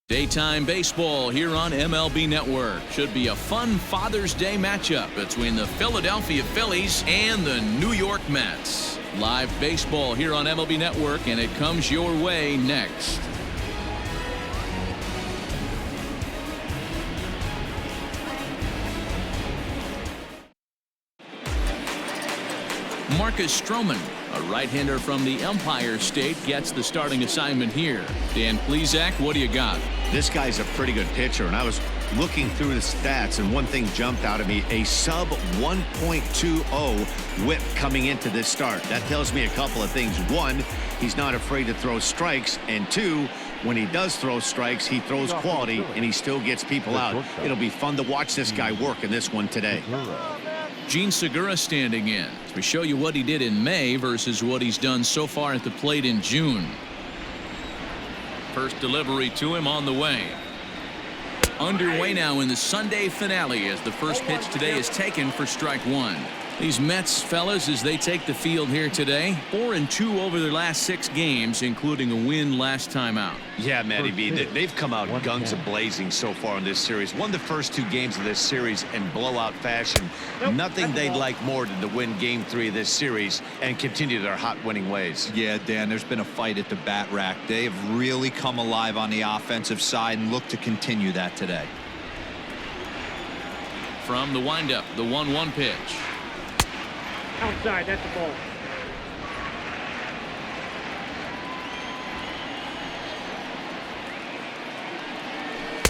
Daytime baseball here on MLB Network. Should be a fun Father's Day matchup between the Philadelphia Phillies and the New York Mets. Live baseball here on MLB Network, and it comes your way next. Marcus Stroman, a right-hander from the Empire State, gets the starting assignment here. Dan Plesac, what do you got? This guy's a pretty good pitcher, and I was looking through the stats, and one thing jumped out at me: a sub 1.20 whip coming into this start. That tells me a couple of things. One, he's not afraid to throw strikes, and two, when he does throw strikes, he throws quality, and he still gets people out. It'll be fun to watch this guy work in this one today. Gene Segura standing in. We show you what he did in May versus what he's done so far at the plate in June. First delivery to him on the way. Underway now in the Sunday finale as the first pitch today is taken for strike one. These Mets fellas, as they take the field here today, 4-2 over their last 6 games, including a win last time out. Yeah, Matty B, they've come out guns a-blazing so far in this series. Won the first 2 games of this series in blowout fashion. Nothing they'd like more than to win Game 3 of this series and continue their hot winning ways. Yeah, Dan, there's been a fight at the bat rack. They have really come alive on the offensive side and look to continue that today. From the windup, the 1-1 pitch. Outside, that's the ball.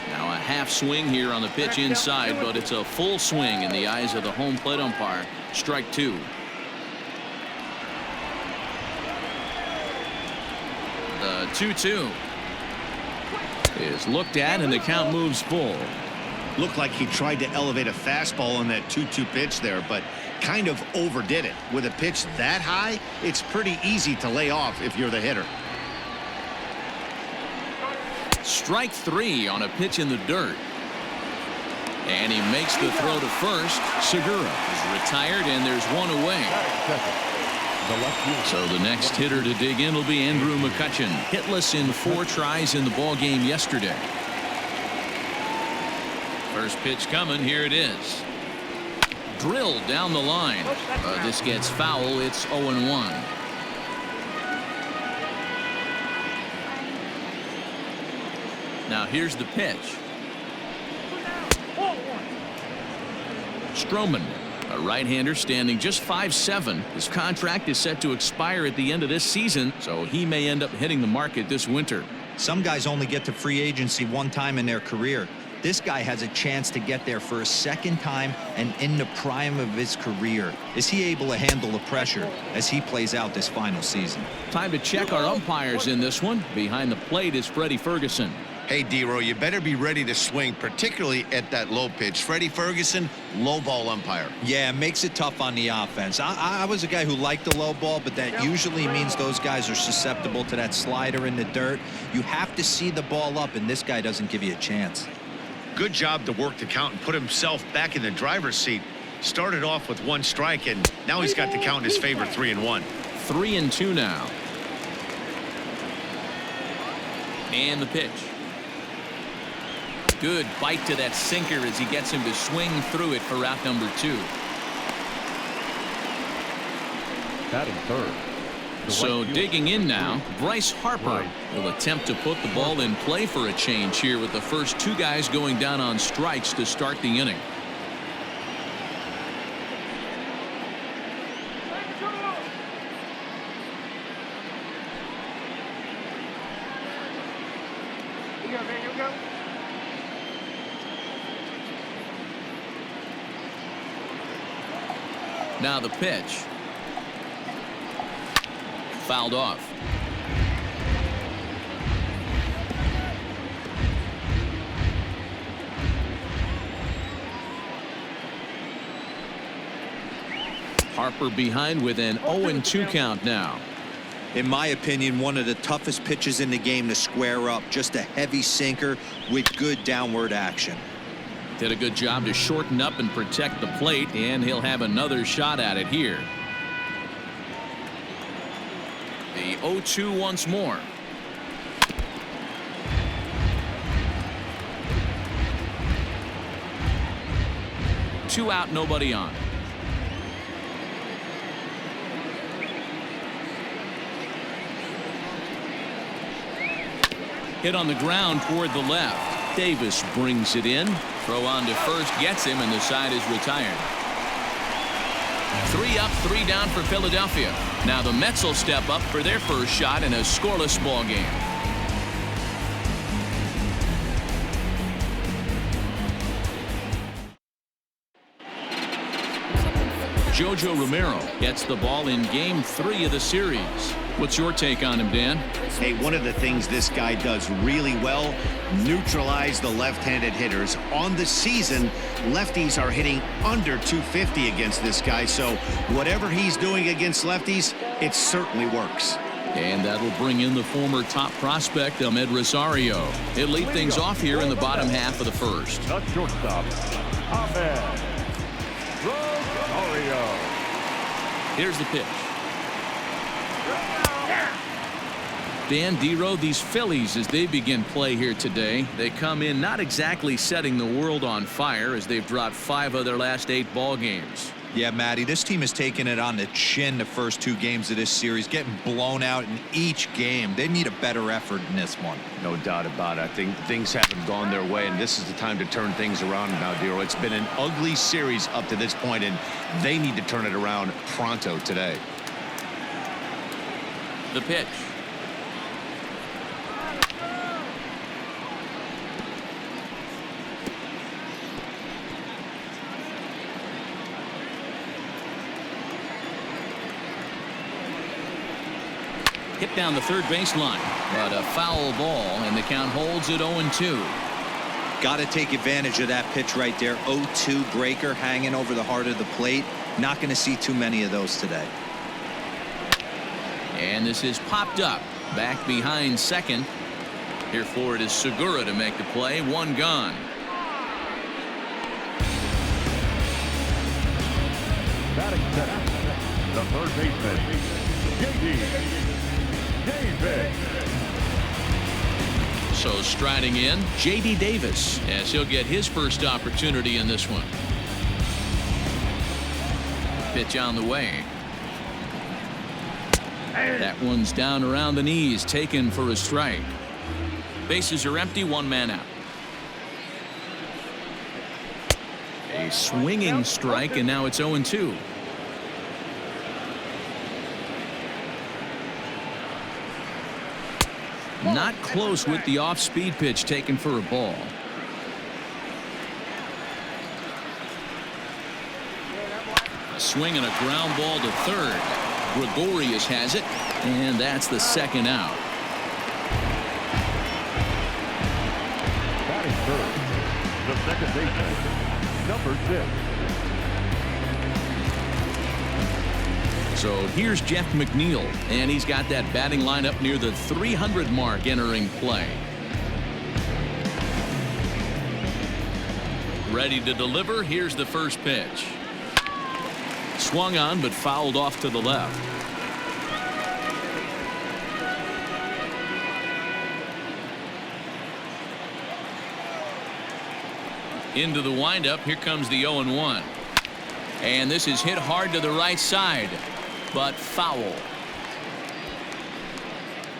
Now a half swing here on the pitch inside, but it's a full swing in the eyes of the home plate umpire. Strike 2. The 2-2 is looked at, and the count moves full. Looked like he tried to elevate a fastball on that 2-2 pitch there, but kind of overdid it. With a pitch that high, it's pretty easy to lay off if you're the hitter. Strike 3 on a pitch in the dirt. And he makes the throw to first. Segura is retired, and there's one away. So the next hitter to dig in will be Andrew McCutchen. Hitless in 4 tries in the ball game yesterday. First pitch coming. Here it is. Drilled down the line. This gets foul. It's 0-1. Now here's the pitch. Stroman, a right-hander standing just 5'7". His contract is set to expire at the end of this season, so he may end up hitting the market this winter. Some guys only get to free agency one time in their career. This guy has a chance to get there for a second time and in the prime of his career. Is he able to handle the pressure as he plays out this final season? Time to check our umpires in this one. Behind the plate is Freddie Ferguson. Hey, D-Row, you better be ready to swing, particularly at that low pitch. Freddie Ferguson, low ball umpire. Yeah, it makes it tough on the offense. I was a guy who liked the low ball, but that usually means those guys are susceptible to that slider in the dirt. You have to see the ball up, and this guy doesn't give you a chance. Good job to work the count and put himself back in the driver's seat. Started off with 1 strike, and now he's got the count in his favor, 3-1. 3-2 now. And the pitch. Good bite to that sinker as he gets him to swing through it for out number 2. Batting third. So digging in now, Bryce Harper will attempt to put the ball in play for a change here with the first 2 guys going down on strikes to start the inning. Now the pitch. Fouled off. Harper behind with an 0-2 count now. In my opinion, one of the toughest pitches in the game to square up. Just a heavy sinker with good downward action. Did a good job to shorten up and protect the plate, and he'll have another shot at it here. The 0-2 once more. 2 out, nobody on. Hit on the ground toward the left. Davis brings it in. Throw on to first gets him, and the side is retired. 3 up, 3 down for Philadelphia. Now the Mets will step up for their first shot in a scoreless ball game. Jojo Romero gets the ball in game 3 of the series. What's your take on him, Dan? Hey, one of the things this guy does really well, neutralize the left-handed hitters. On the season, lefties are hitting under 250 against this guy, so whatever he's doing against lefties, it certainly works. And that'll bring in the former top prospect, Ahmed Rosario. He'll lead things off here in the bottom half of the first. The shortstop, Ahmed Rosario. Here's the pitch. Dan Dero, these Phillies, as they begin play here today, they come in not exactly setting the world on fire as they've dropped 5 of their last 8 ball games. Yeah, Matty, this team has taken it on the chin the first 2 games of this series, getting blown out in each game. They need a better effort in this one. No doubt about it. I think things haven't gone their way, and this is the time to turn things around now, Dero. It's been an ugly series up to this point, and they need to turn it around pronto today. The pitch. Hit down the third baseline, but a foul ball, and the count holds at 0-2. Got to take advantage of that pitch right there. 0-2 breaker hanging over the heart of the plate. Not going to see too many of those today. And this is popped up back behind second. Here for it is Segura to make the play. 1 gone. Batting center, the third baseman, J.D. Davis. So striding in, J.D. Davis, as he'll get his first opportunity in this one. Pitch on the way. That one's down around the knees, taken for a strike. Bases are empty, 1 man out. A swinging strike, and now it's 0-2. Not close with the off-speed pitch taken for a ball. A swing and a ground ball to third. Gregorius has it, and that's the 2nd out. Batting third, the second baseman, number 6. So here's Jeff McNeil, and he's got that batting lineup near the 300 mark entering play. Ready to deliver. Here's the first pitch. Swung on, but fouled off to the left. Into the windup. Here comes the 0-1. And this is hit hard to the right side, but foul.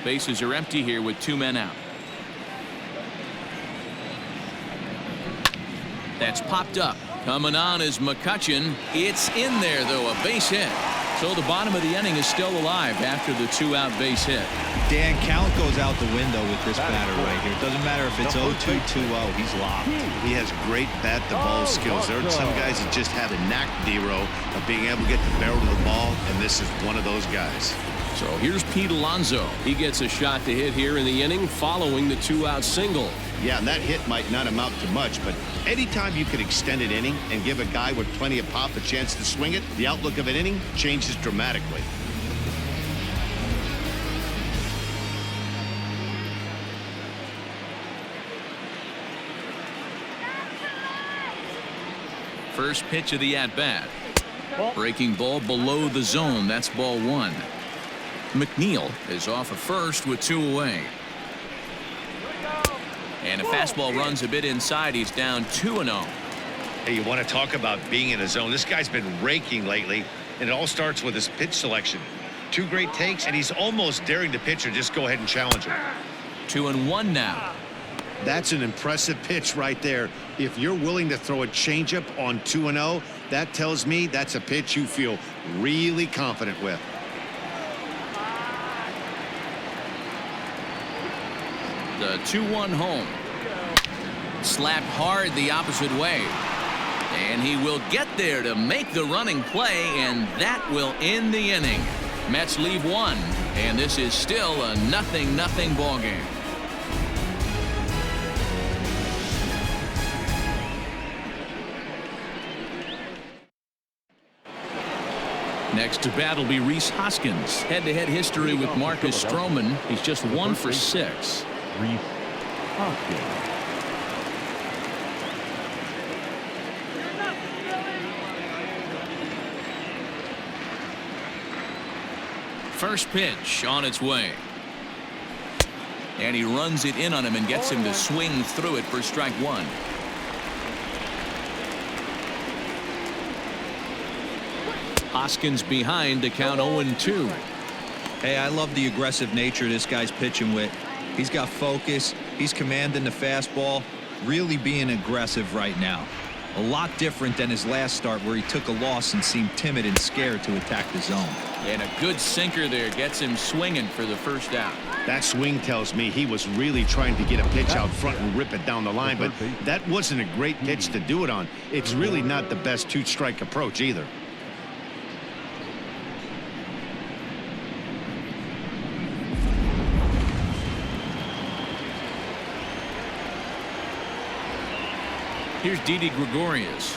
Bases are empty here with 2 men out. That's popped up. Coming on is McCutchen. It's in there, though, a base hit. So the bottom of the inning is still alive after the 2-out base hit. Dan, count goes out the window with this batter right here. It doesn't matter if it's 0-2, 2-0. He's locked. He has great bat-to-ball skills. There are some guys that just have a knack, Dero, of being able to get the barrel to the ball, and this is one of those guys. So here's Pete Alonso. He gets a shot to hit here in the inning following the 2-out single. Yeah, and that hit might not amount to much, but anytime you can extend an inning and give a guy with plenty of pop a chance to swing it, the outlook of an inning changes dramatically. First pitch of the at-bat. Breaking ball below the zone. That's ball 1. Mcneil is off of first with 2 away. And a fastball runs a bit inside. He's down 2-0. Hey, you want to talk about being in the zone? This guy's been raking lately, and it all starts with his pitch selection. 2 great takes, and he's almost daring the pitcher just go ahead and challenge him. 2-1 now. That's an impressive pitch right there. If you're willing to throw a changeup on 2-0, that tells me that's a pitch you feel really confident with. The 2-1 home. Slapped hard the opposite way. And he will get there to make the running play, and that will end the inning. Mets leave 1, and this is still a 0-0 ball game. Next to bat will be Rhys Hoskins. Head-to-head history with Marcus Stroman. He's just 1 for 6. Rhys Hoskins. First pitch on its way. And he runs it in on him and gets him to swing through it for strike 1. Hoskins behind to count 0-2. Hey, I love the aggressive nature this guy's pitching with. He's got focus. He's commanding the fastball. Really being aggressive right now. A lot different than his last start where he took a loss and seemed timid and scared to attack the zone. And a good sinker there gets him swinging for the first out. That swing tells me he was really trying to get a pitch out front and rip it down the line, but that wasn't a great pitch to do it on. It's really not the best 2-strike approach either. Here's Didi Gregorius.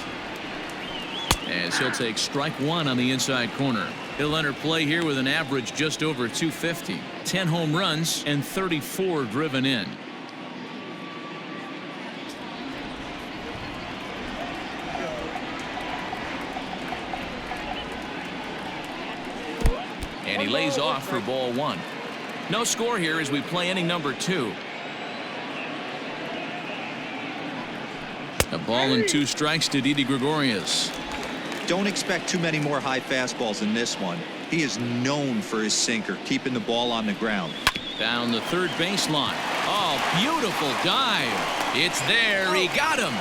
As he'll take strike 1 on the inside corner. He'll enter play here with an average just over 250. 10 home runs and 34 driven in. And he lays off for ball 1. No score here as we play inning number 2. A ball and 2 strikes to Didi Gregorius. Don't expect too many more high fastballs in this one. He is known for his sinker, keeping the ball on the ground. Down the third baseline. Oh, beautiful dive. It's there. He got him.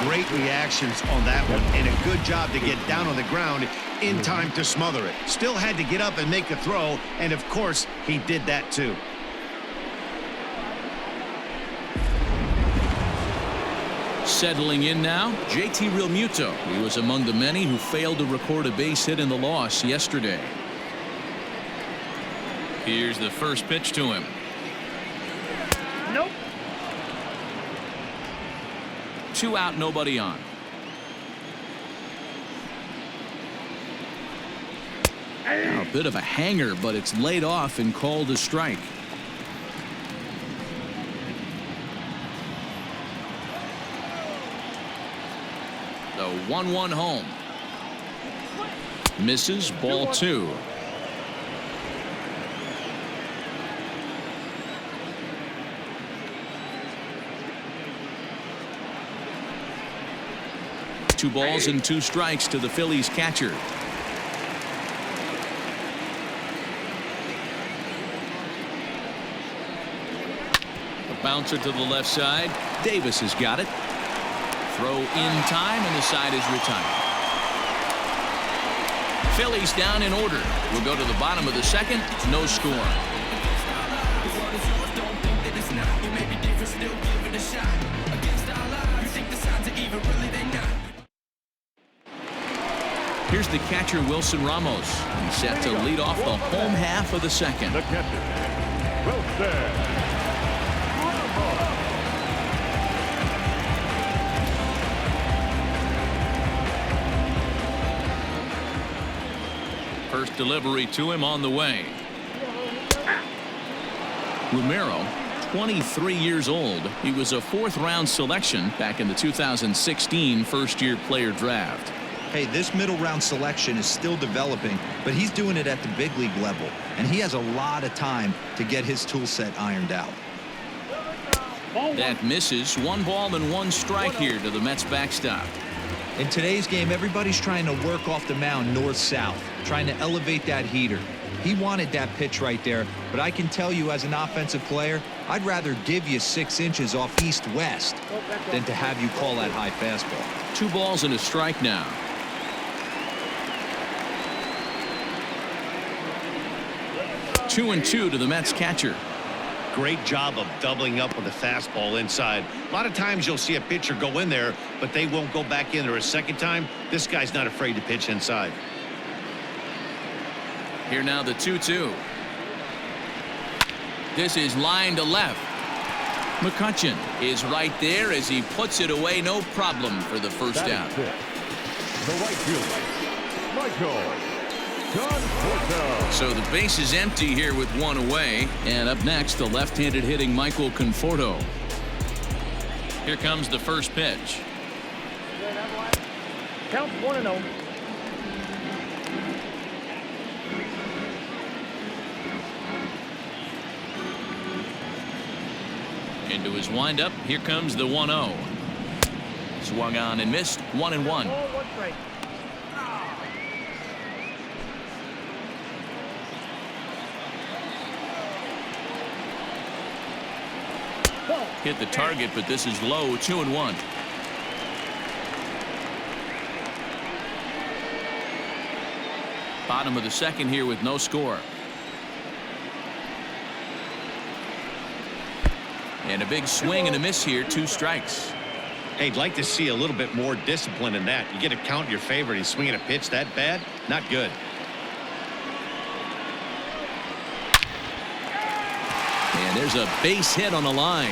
Great reactions on that one, and a good job to get down on the ground in time to smother it. Still had to get up and make the throw, and of course, he did that too. Settling in now, JT Realmuto. He was among the many who failed to record a base hit in the loss yesterday. Here's the first pitch to him. Nope. 2 out, nobody on. Now, a bit of a hanger, but it's laid off and called a strike. The 1-1 home. Misses, ball 2. Two balls and 2 strikes to the Phillies catcher. A bouncer to the left side. Davis has got it. Throw in time, and the side is retired. Phillies down in order. We'll go to the bottom of the second. No score. Here's the catcher, Wilson Ramos. He's set to lead off the home half of the second. The catcher, Wilson. First delivery to him on the way. Romero, 23 years old. He was a 4th-round selection back in the 2016 first-year player draft. Hey, this middle round selection is still developing, but he's doing it at the big league level, and he has a lot of time to get his tool set ironed out. That misses. 1 ball and 1 strike here to the Mets backstop. In today's game, everybody's trying to work off the mound north-south, trying to elevate that heater. He wanted that pitch right there, but I can tell you as an offensive player, I'd rather give you 6 inches off east-west than to have you call that high fastball. 2 balls and a strike now. Two and 2 to the Mets catcher. Great job of doubling up with the fastball inside. A lot of times you'll see a pitcher go in there, but they won't go back in there a second time. This guy's not afraid to pitch inside. Here now the 2-2. This is line to left. McCutchen is right there as he puts it away. No problem for the first out. The right fielder, Michael. So the base is empty here with 1 away. And up next, the left-handed hitting Michael Conforto. Here comes the first pitch. Count 1-0. Into his windup. Here comes the 1-0. Swung on and missed. 1-1. 1 strike. Hit the target, but this is low. 2-1. Bottom of the second here with no score. And a big swing and a miss here. 2 strikes. Hey, I'd like to see a little bit more discipline in that. You get a count in your favor. He's swinging a pitch that bad. Not good. And there's a base hit on the line.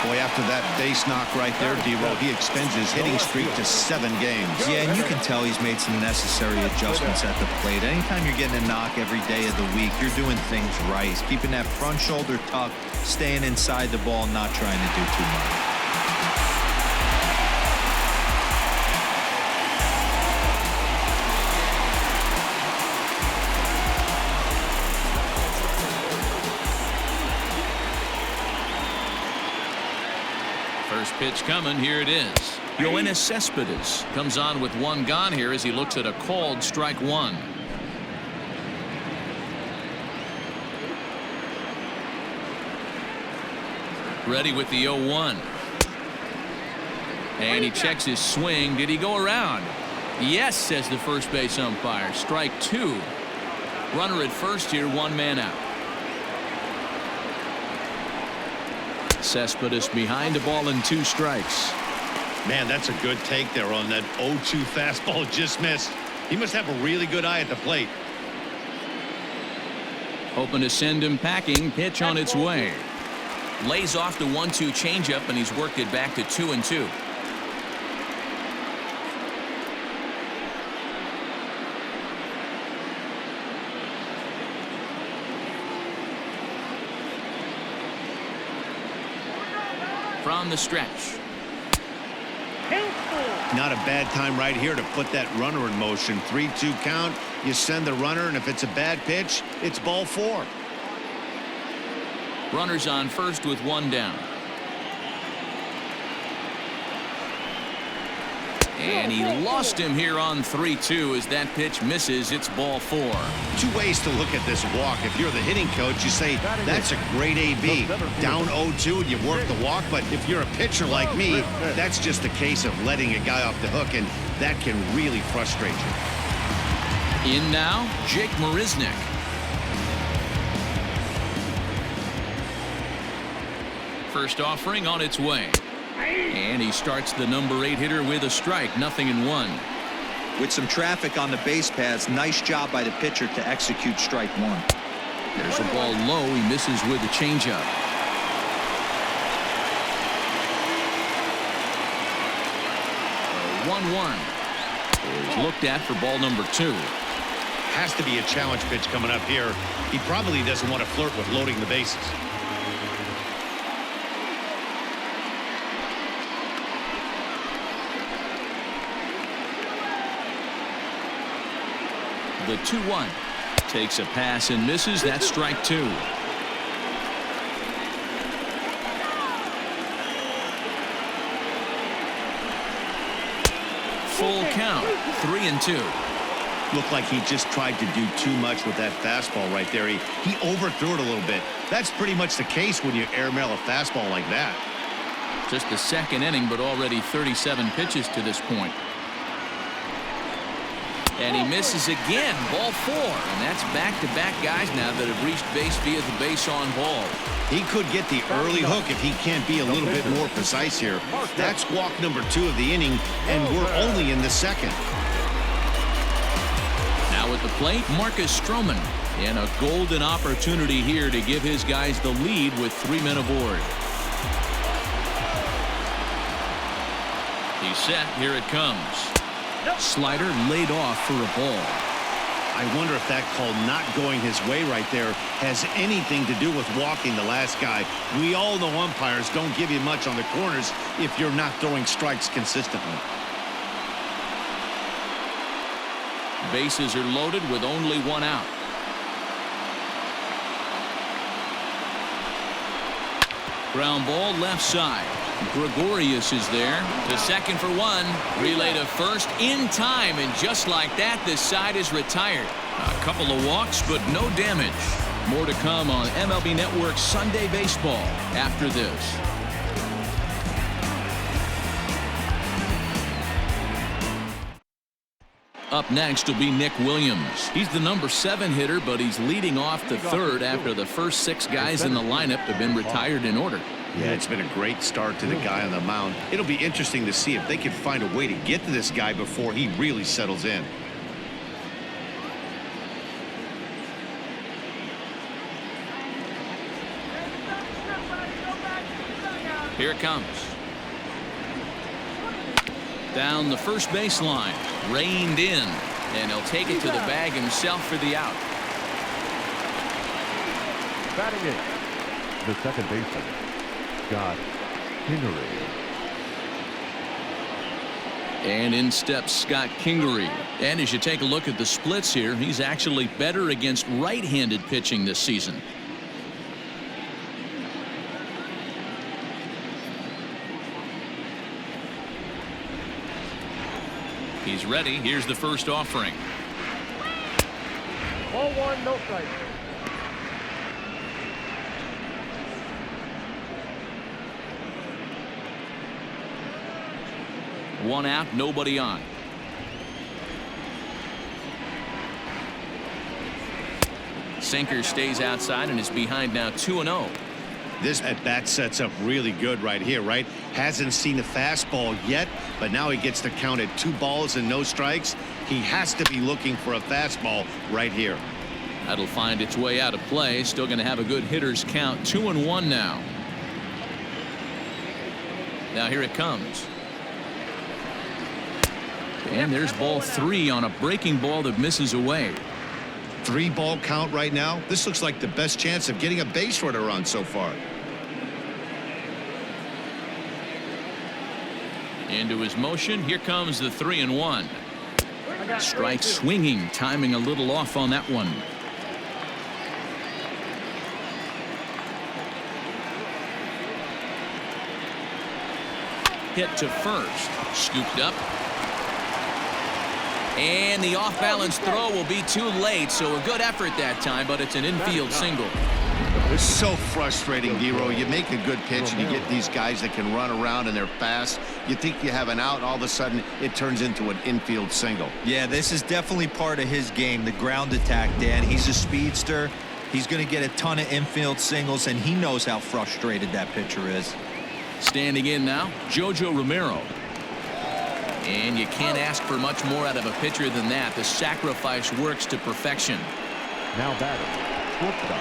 Boy, after that base knock right there, D-Roll, he extends his hitting streak to 7 games. Yeah, and you can tell he's made some necessary adjustments at the plate. Anytime you're getting a knock every day of the week, you're doing things right. He's keeping that front shoulder tucked, staying inside the ball, not trying to do too much. First pitch coming. Here it is. Yoenis Cespedes comes on with 1 gone here as he looks at a called strike 1. Ready with the 0-1. And he checks his swing. Did he go around? Yes, says the first base umpire. Strike 2. Runner at first here, 1 man out. Cespedes behind the ball and 2 strikes. Man, that's a good take there on that 0-2 fastball. Just missed. He must have a really good eye at the plate. Hoping to send him packing. Pitch on its way. Lays off the 1-2 changeup, and he's worked it back to 2-2. From the stretch. Not a bad time right here to put that runner in motion. 3-2 count. You send the runner, and if it's a bad pitch, it's ball 4. Runners on first with 1 down. And he lost him here on 3-2 as that pitch misses. It's ball 4. 2 ways to look at this walk. If you're the hitting coach, you say that's a great AB. Down 0-2 and you work the walk. But if you're a pitcher like me, that's just a case of letting a guy off the hook, and that can really frustrate you. In now, Jake Marisnick. First offering on its way. And he starts the number 8 hitter with a strike. 0-1. With some traffic on the base paths, nice job by the pitcher to execute strike 1. There's a ball low. He misses with a changeup. 1-1 is looked at for ball number 2. Has to be a challenge pitch coming up here. He probably doesn't want to flirt with loading the bases. The 2-1 takes a pass and misses. That's strike 2. 3-2. Looked like he just tried to do too much with that fastball right there. He overthrew it a little bit. That's pretty much the case when you airmail a fastball like that. Just the second inning, but already 37 pitches to this point. And he misses again. Ball 4. And that's back-to-back guys now that have reached base via the base on ball. He could get the early hook if he can't be a little bit more precise here. That's walk number 2 of the inning, and we're only in the second. Now at the plate, Marcus Stroman. And a golden opportunity here to give his guys the lead with 3 men aboard. He's set. Here it comes. Slider laid off for a ball. I wonder if that call not going his way right there has anything to do with walking the last guy. We all know umpires don't give you much on the corners if you're not throwing strikes consistently. Bases are loaded with only 1 out. Ground ball left side. Gregorius is there. To second for 1. Relay to first in time, and just like that, this side is retired. A couple of walks, but no damage. More to come on MLB Network Sunday Baseball after this. Up next will be Nick Williams. He's the number 7 hitter, but he's leading off the 3rd after the first 6 guys in the lineup have been retired in order. Yeah, it's been a great start to the guy on the mound. It'll be interesting to see if they can find a way to get to this guy before he really settles in. Here it comes. Down the first baseline. Reined in. And he'll take it to the bag himself for the out. Batting in, the second baseman, Scott Kingery. And in steps Scott Kingery. And as you take a look at the splits here, he's actually better against right-handed pitching this season. He's ready. Here's the first offering. Ball 1, no strike. One out, nobody on. Sinker stays outside and is behind now 2-0. This at-bat sets up really good right here, right? Hasn't seen a fastball yet, but now he gets to count at 2 balls and no strikes. He has to be looking for a fastball right here. That'll find its way out of play. Still going to have a good hitter's count. 2-1 now. Now here it comes. And there's ball 3 on a breaking ball that misses away. 3-ball count right now. This looks like the best chance of getting a base runner on so far. Into his motion. Here comes the 3-1. Strike swinging. Timing a little off on that one. Hit to first. Scooped up. And the off-balance throw will be too late, so a good effort that time, but it's an infield single. It's so frustrating, Giro. You make a good pitch and you get these guys that can run around and they're fast. You think you have an out, all of a sudden it turns into an infield single. Yeah, this is definitely part of his game, the ground attack, Dan. He's a speedster. He's going to get a ton of infield singles, and he knows how frustrated that pitcher is. Standing in now, Jojo Romero. And you can't ask for much more out of a pitcher than that. The sacrifice works to perfection. Now batting, shortstop,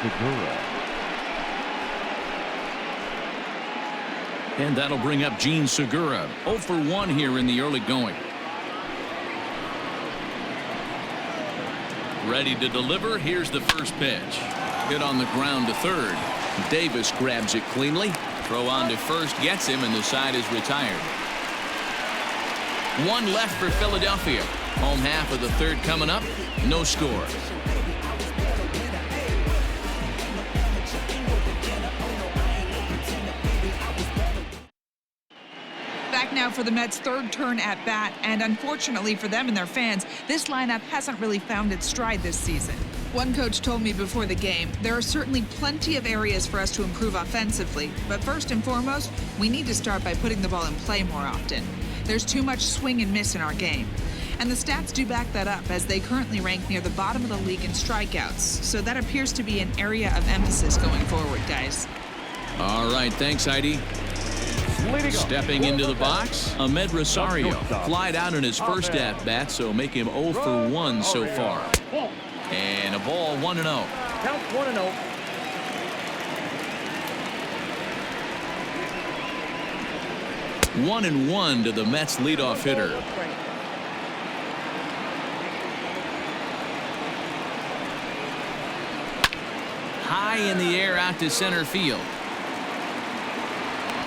Segura. And that'll bring up Gene Segura. 0 for 1 here in the early going. Ready to deliver. Here's the first pitch. Hit on the ground to third. Davis grabs it cleanly. Throw on to first gets him, and the side is retired. 1 left for Philadelphia. Home half of the 3rd coming up. No score. Back now for the Mets' third turn at bat, and unfortunately for them and their fans, this lineup hasn't really found its stride this season. One coach told me before the game, there are certainly plenty of areas for us to improve offensively, but first and foremost, we need to start by putting the ball in play more often. There's too much swing and miss in our game. And the stats do back that up, as they currently rank near the bottom of the league in strikeouts. So that appears to be an area of emphasis going forward, guys. All right, thanks, Heidi. Stepping into the box, Ahmed Rosario flied out in his first at-bat, so make him 0 for 1 so far. And a ball, 1-0. Count 1-0. 1-1 to the Mets leadoff hitter. High in the air out to center field.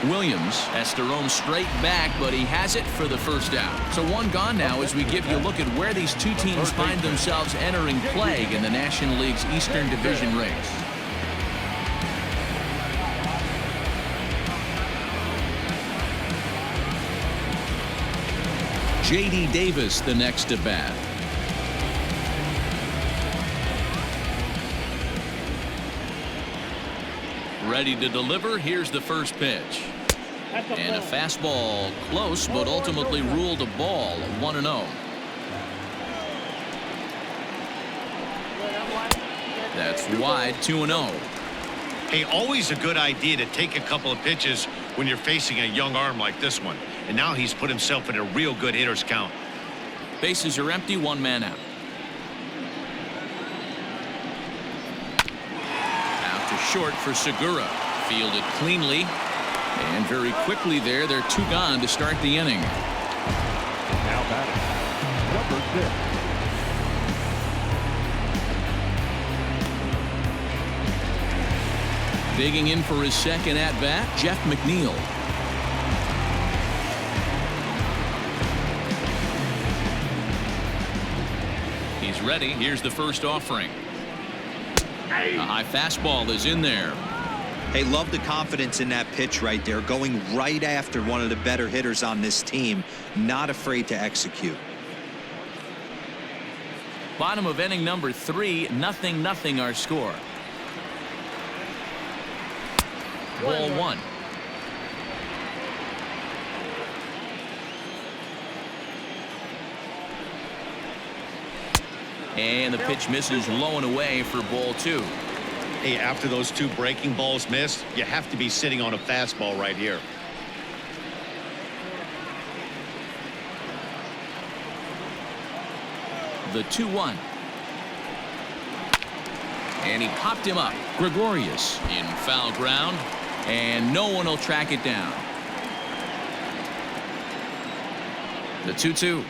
Williams has to roam straight back, but he has it for the first out. So one gone now as we give you a look at where these two teams find themselves entering play in the National League's Eastern Division race. J.D. Davis the next to bat. Ready to deliver. Here's the first pitch. And a fastball close, but ultimately ruled a ball. 1-0. That's wide. 2-0. Hey, always a good idea to take a couple of pitches when you're facing a young arm like this one. And now he's put himself in a real good hitter's count. Bases are empty. One man out. Short for Segura. Fielded cleanly. And very quickly there, they're two gone to start the inning. Now batting, number 6. Digging in for his second at-bat, Jeff Mcneil. He's ready. Here's the first offering. A high fastball is in there. Hey, love the confidence in that pitch right there, going right after one of the better hitters on this team, not afraid to execute. Bottom of inning number 3, 0-0 our score. Ball 1. And the pitch misses low and away for ball 2. Hey, after those two breaking balls missed, you have to be sitting on a fastball right here. The 2-1. And he popped him up. Gregorius in foul ground, and no one will track it down. The 2-2.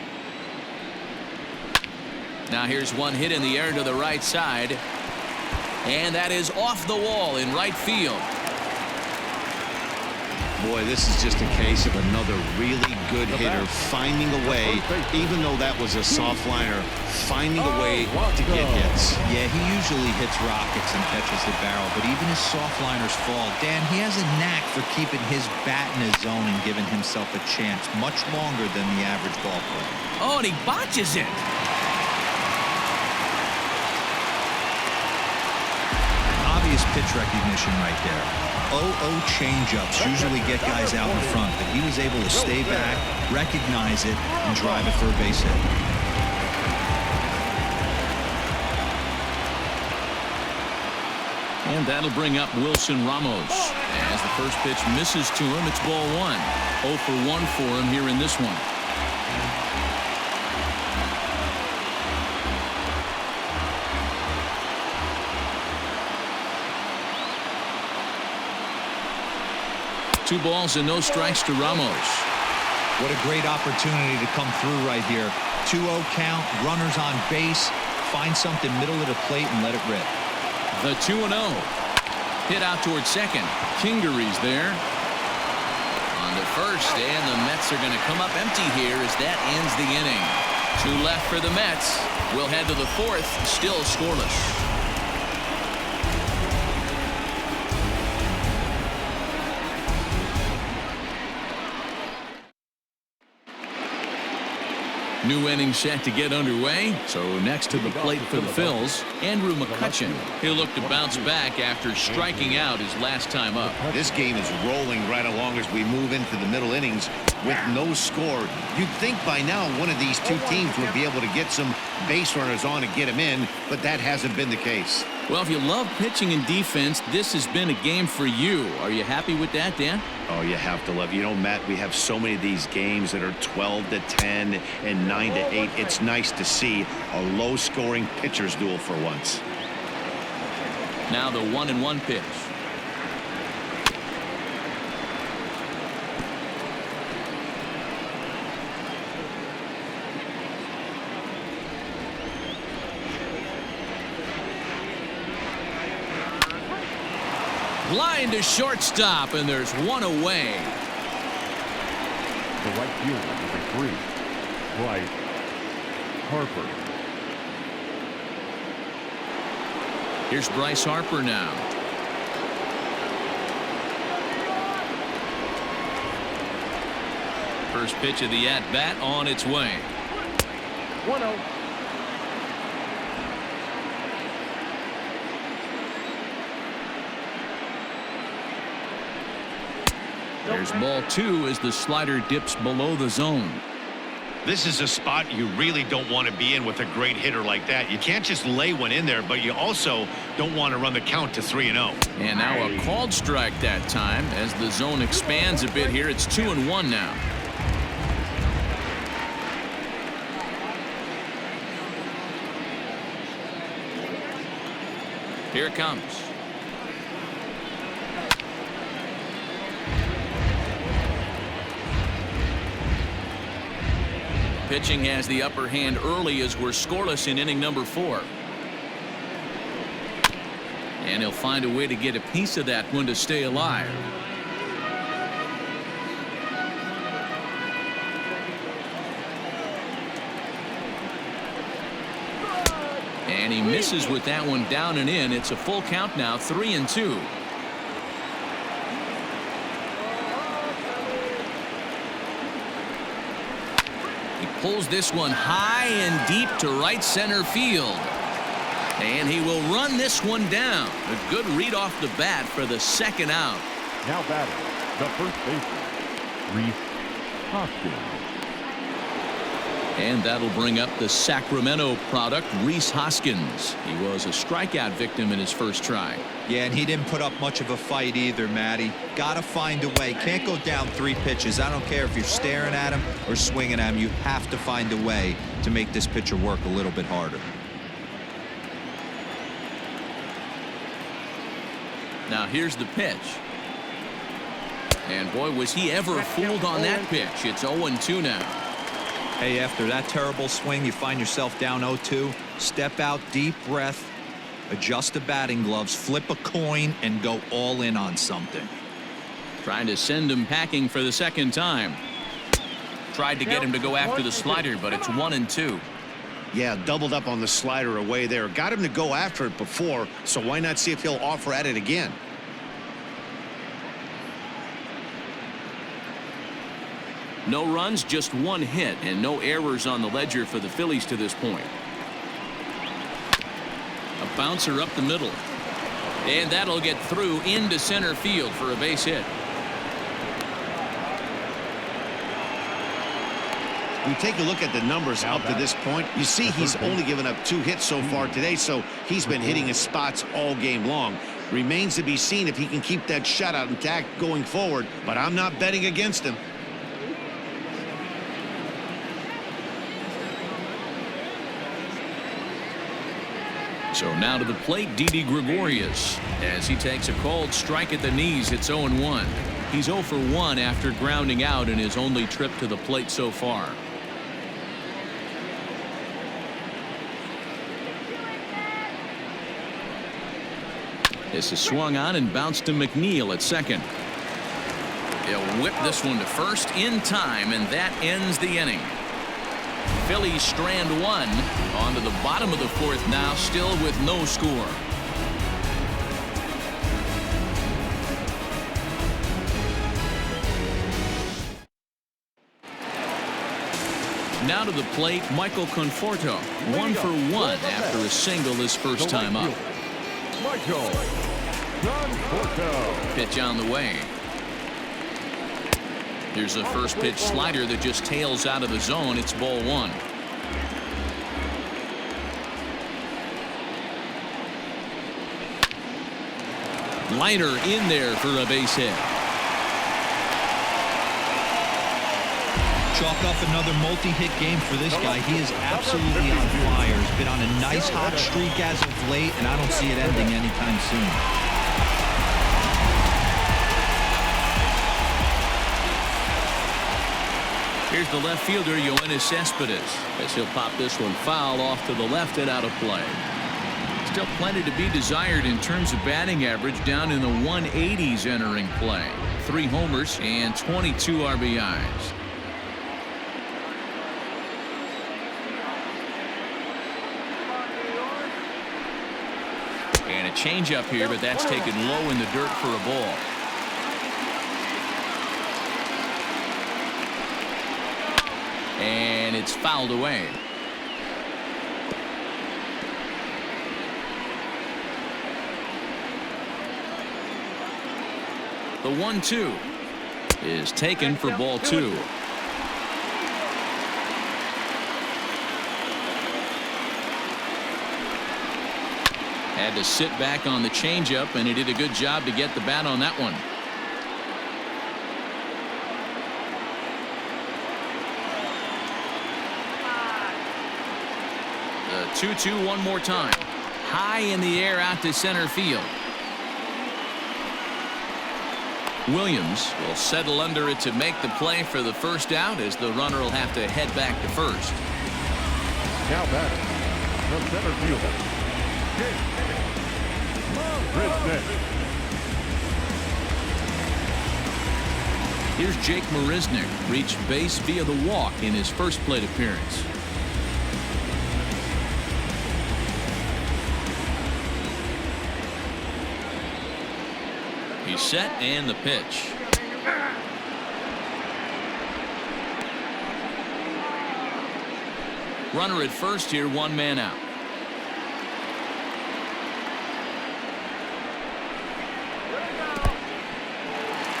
Now here's one hit in the air to the right side. And that is off the wall in right field. Boy, this is just a case of another really good hitter finding a way, even though that was a soft liner, finding a way to get hits. Yeah, he usually hits rockets and catches the barrel, but even his soft liners fall. Dan, he has a knack for keeping his bat in his zone and giving himself a chance much longer than the average ball player. Oh, and he botches it. Obvious pitch recognition right there. 0-0 changeups usually get guys out in front, but he was able to stay back, recognize it, and drive it for a base hit. And that'll bring up Wilson Ramos. As the first pitch misses to him, it's ball 1. 0 for 1 for him here in this one. Two balls and no strikes to Ramos. What a great opportunity to come through right here. 2-0 count, runners on base. Find something middle of the plate and let it rip. The 2-0. Hit out towards second. Kingery's there. On to first, and the Mets are going to come up empty here as that ends the inning. 2 left for the Mets. We'll head to the 4th, still scoreless. New inning set to get underway. So next to the plate for the Phils, Andrew McCutchen. He'll look to bounce back after striking out his last time up. This game is rolling right along as we move into the middle innings with no score. You'd think by now one of these two teams would be able to get some base runners on and get them in, but that hasn't been the case. Well, if you love pitching and defense, this has been a game for you. Are you happy with that, Dan? Oh, you have to love. You know, Matt, we have so many of these games that are 12-10 and 9-8. It's nice to see a low-scoring pitcher's duel for once. Now the 1-1 pitch. Line to shortstop, and there's one away. The right fielder, number 3, Bryce Harper. Here's Bryce Harper now. First pitch of the at-bat on its way. 1-0. There's ball 2 as the slider dips below the zone. This is a spot you really don't want to be in with a great hitter like that. You can't just lay one in there, but you also don't want to run the count to 3-0. And now a called strike that time as the zone expands a bit here. It's 2-1 now. Here it comes. Pitching has the upper hand early as we're scoreless in inning number 4. And he'll find a way to get a piece of that one to stay alive. And he misses with that one down and in. It's a full count now, 3-2. Pulls this one high and deep to right center field. And he will run this one down. A good read off the bat for the second out. Now batting, the first baseman, Rhys Hoskins. And that'll bring up the Sacramento product, Rhys Hoskins. He was a strikeout victim in his first try. Yeah, and he didn't put up much of a fight either, Matty. Got to find a way. Can't go down 3 pitches. I don't care if you're staring at him or swinging at him. You have to find a way to make this pitcher work a little bit harder. Now here's the pitch. And boy, was he ever fooled on that pitch. It's 0-2 now. Hey, after that terrible swing, you find yourself down 0-2. Step out, deep breath, adjust the batting gloves, flip a coin, and go all in on something. Trying to send him packing for the second time. Tried to get him to go after the slider, but it's 1-2. Yeah, doubled up on the slider away there. Got him to go after it before, so why not see if he'll offer at it again? No runs, just 1 hit, and no errors on the ledger for the Phillies to this point. A bouncer up the middle. And that'll get through into center field for a base hit. We take a look at the numbers up to this point. You see he's only given up 2 hits so far today, so he's been hitting his spots all game long. Remains to be seen if he can keep that shutout intact going forward, but I'm not betting against him. So now to the plate, Didi Gregorius. As he takes a called strike at the knees, it's 0-1. He's 0 for 1 after grounding out in his only trip to the plate so far. This is swung on and bounced to Mcneil at second. He'll whip this one to first in time, and that ends the inning. Phillies strand 1 onto the bottom of the 4th now, still with no score. Now to the plate, Michael Conforto. 1 for 1 after a single his first time up. Michael Conforto. Pitch on the way. Here's a first pitch slider that just tails out of the zone. It's ball 1. Liner in there for a base hit. Chalk up another multi-hit game for this guy. He is absolutely on fire. He's been on a nice hot streak as of late, and I don't see it ending anytime soon. Here's the left fielder, Yoenis Cespedes, as he'll pop this one foul off to the left and out of play. Still plenty to be desired in terms of batting average, down in the 180s entering play. 3 homers and 22 RBIs. And a changeup here, but that's taken low in the dirt for a ball. And it's fouled away. The 1-2 is taken for ball 2. Had to sit back on the changeup, and he did a good job to get the bat on that one. The 2-2 one more time. High in the air out to center field. Williams will settle under it to make the play for the first out, as the runner will have to head back to first. Now batting from center fielder, Here's Jake Marisnick, reached base via the walk in his first plate appearance. He's set, and the pitch. Runner at first here, 1 man out.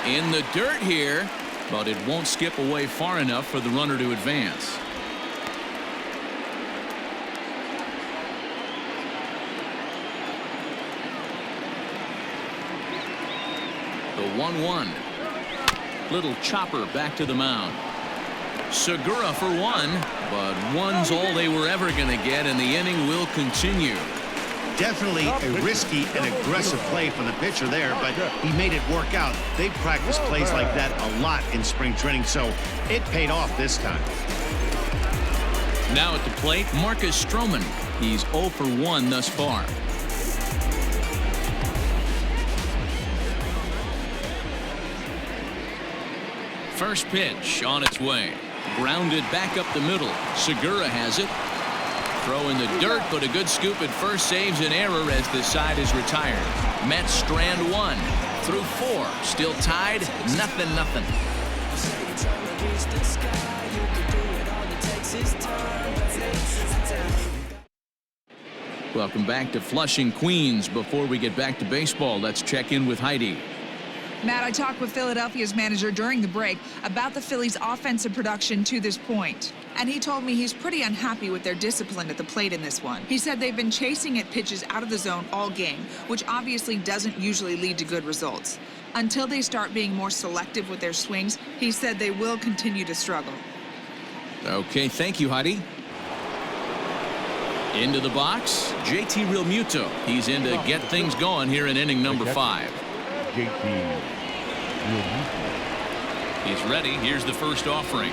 In the dirt here, but it won't skip away far enough for the runner to advance. The 1-1. Little chopper back to the mound. Segura for 1, but 1's all they were ever going to get, and the inning will continue. Definitely a risky and aggressive play from the pitcher there, but he made it work out. They practice plays like that a lot in spring training, so it paid off this time. Now at the plate, Marcus Stroman. He's 0 for 1 thus far. First pitch on its way. Grounded back up the middle. Segura has it. Throw in the dirt, but a good scoop at first saves an error as the side is retired. Mets strand 1 through 4. Still tied, 0-0. Welcome back to Flushing, Queens. Before we get back to baseball, let's check in with Heidi. Matt, I talked with Philadelphia's manager during the break about the Phillies' offensive production to this point. And he told me he's pretty unhappy with their discipline at the plate in this one. He said they've been chasing at pitches out of the zone all game, which obviously doesn't usually lead to good results. Until they start being more selective with their swings, he said they will continue to struggle. Okay, thank you, Heidi. Into the box, JT Realmuto. He's in to get things going here in inning number 5. JT. He's ready. Here's the first offering.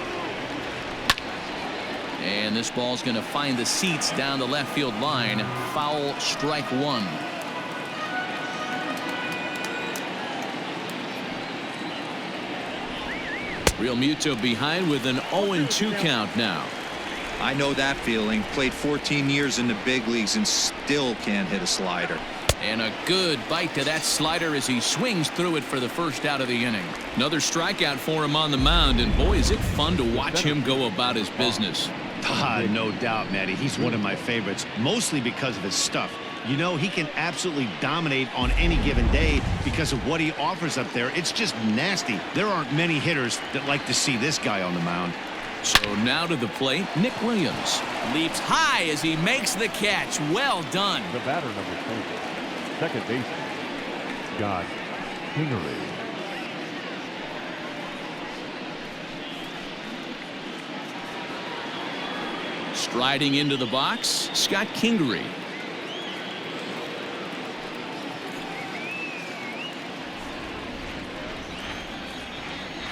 And this ball's going to find the seats down the left field line. Foul, strike 1. Realmuto behind with an 0-2 count now. I know that feeling. Played 14 years in the big leagues and still can't hit a slider. And a good bite to that slider as he swings through it for the first out of the inning. Another strikeout for him on the mound, and boy, is it fun to watch him go about his business. No doubt, Matty. He's one of my favorites, mostly because of his stuff. You know, he can absolutely dominate on any given day because of what he offers up there. It's just nasty. There aren't many hitters that like to see this guy on the mound. So now to the plate, Nick Williams leaps high as he makes the catch. Well done. The batter number 20, second baseman, Scott Kingery. Striding into the box, Scott Kingery.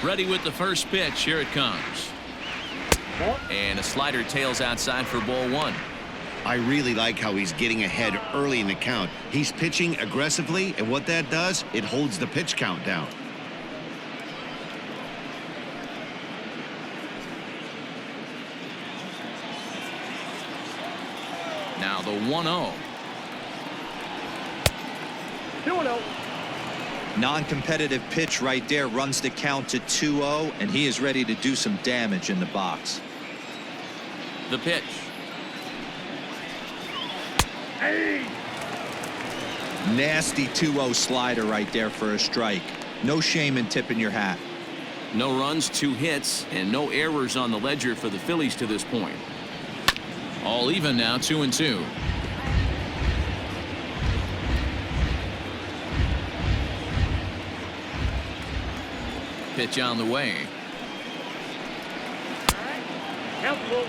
Ready with the first pitch. Here it comes. And a slider tails outside for ball one. I really like how he's getting ahead early in the count. He's pitching aggressively, and what that does, it holds the pitch count down. Now the 1-0. 2-0. Non-competitive pitch right there runs the count to 2-0, and he is ready to do some damage in the box. The pitch. Hey. Nasty 2-0 slider right there for a strike. No shame in tipping your hat. No runs, 2 hits, and no errors on the ledger for the Phillies to this point. All even now, 2-2. Pitch on the way. Helpful.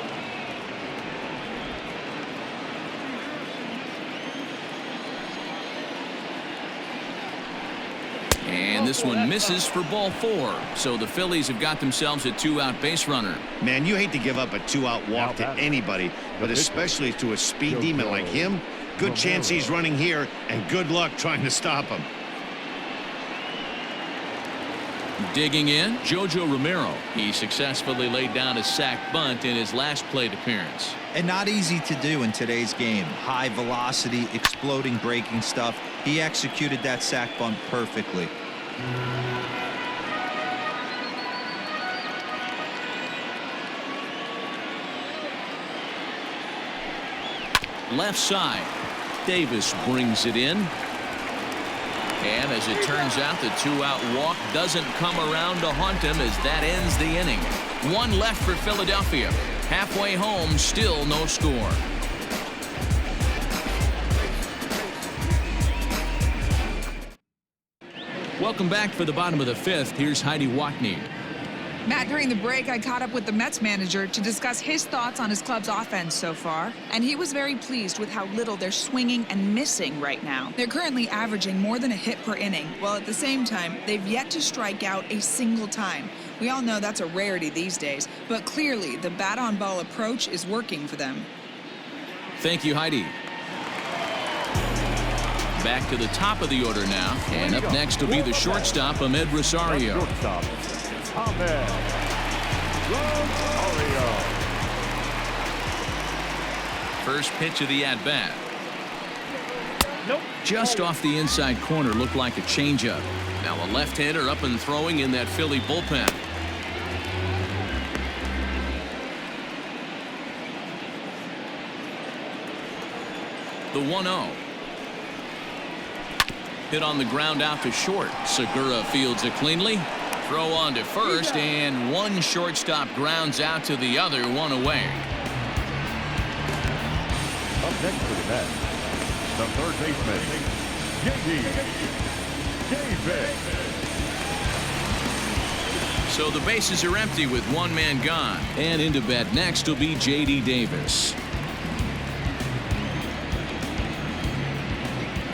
And this one misses for ball 4. So the Phillies have got themselves a 2-out base runner. Man, you hate to give up a 2-out walk to anybody, but especially to a speed demon like him. Good chance he's running here, and good luck trying to stop him. Digging in, Jojo Romero. He successfully laid down a sac bunt in his last plate appearance. And not easy to do in today's game. High velocity, exploding breaking stuff. He executed that sac bunt perfectly. Left side. Davis brings it in. And as it turns out, the 2-out walk doesn't come around to haunt him as that ends the inning. 1 left for Philadelphia. Halfway home, still no score. Welcome back for the bottom of the 5th. Here's Heidi Mcneil. Matt, during the break, I caught up with the Mets manager to discuss his thoughts on his club's offense so far, and he was very pleased with how little they're swinging and missing right now. They're currently averaging more than a hit per inning, while at the same time, they've yet to strike out a single time. We all know that's a rarity these days, but clearly the bat-on-ball approach is working for them. Thank you, Heidi. Back to the top of the order now, and up next will be the shortstop, Ahmed Rosario. Shortstop, Ahmed Rosario. First pitch of the at-bat. Nope. Just off the inside corner, looked like a changeup. Now a left-hander up and throwing in that Philly bullpen. The 1-0. Hit on the ground out to short. Segura fields it cleanly. Throw on to first, and one shortstop grounds out to the other, 1 away. Up next for the Mets, the third baseman, J.D. Davis. So the bases are empty with 1 man gone. And into bat next will be J.D. Davis.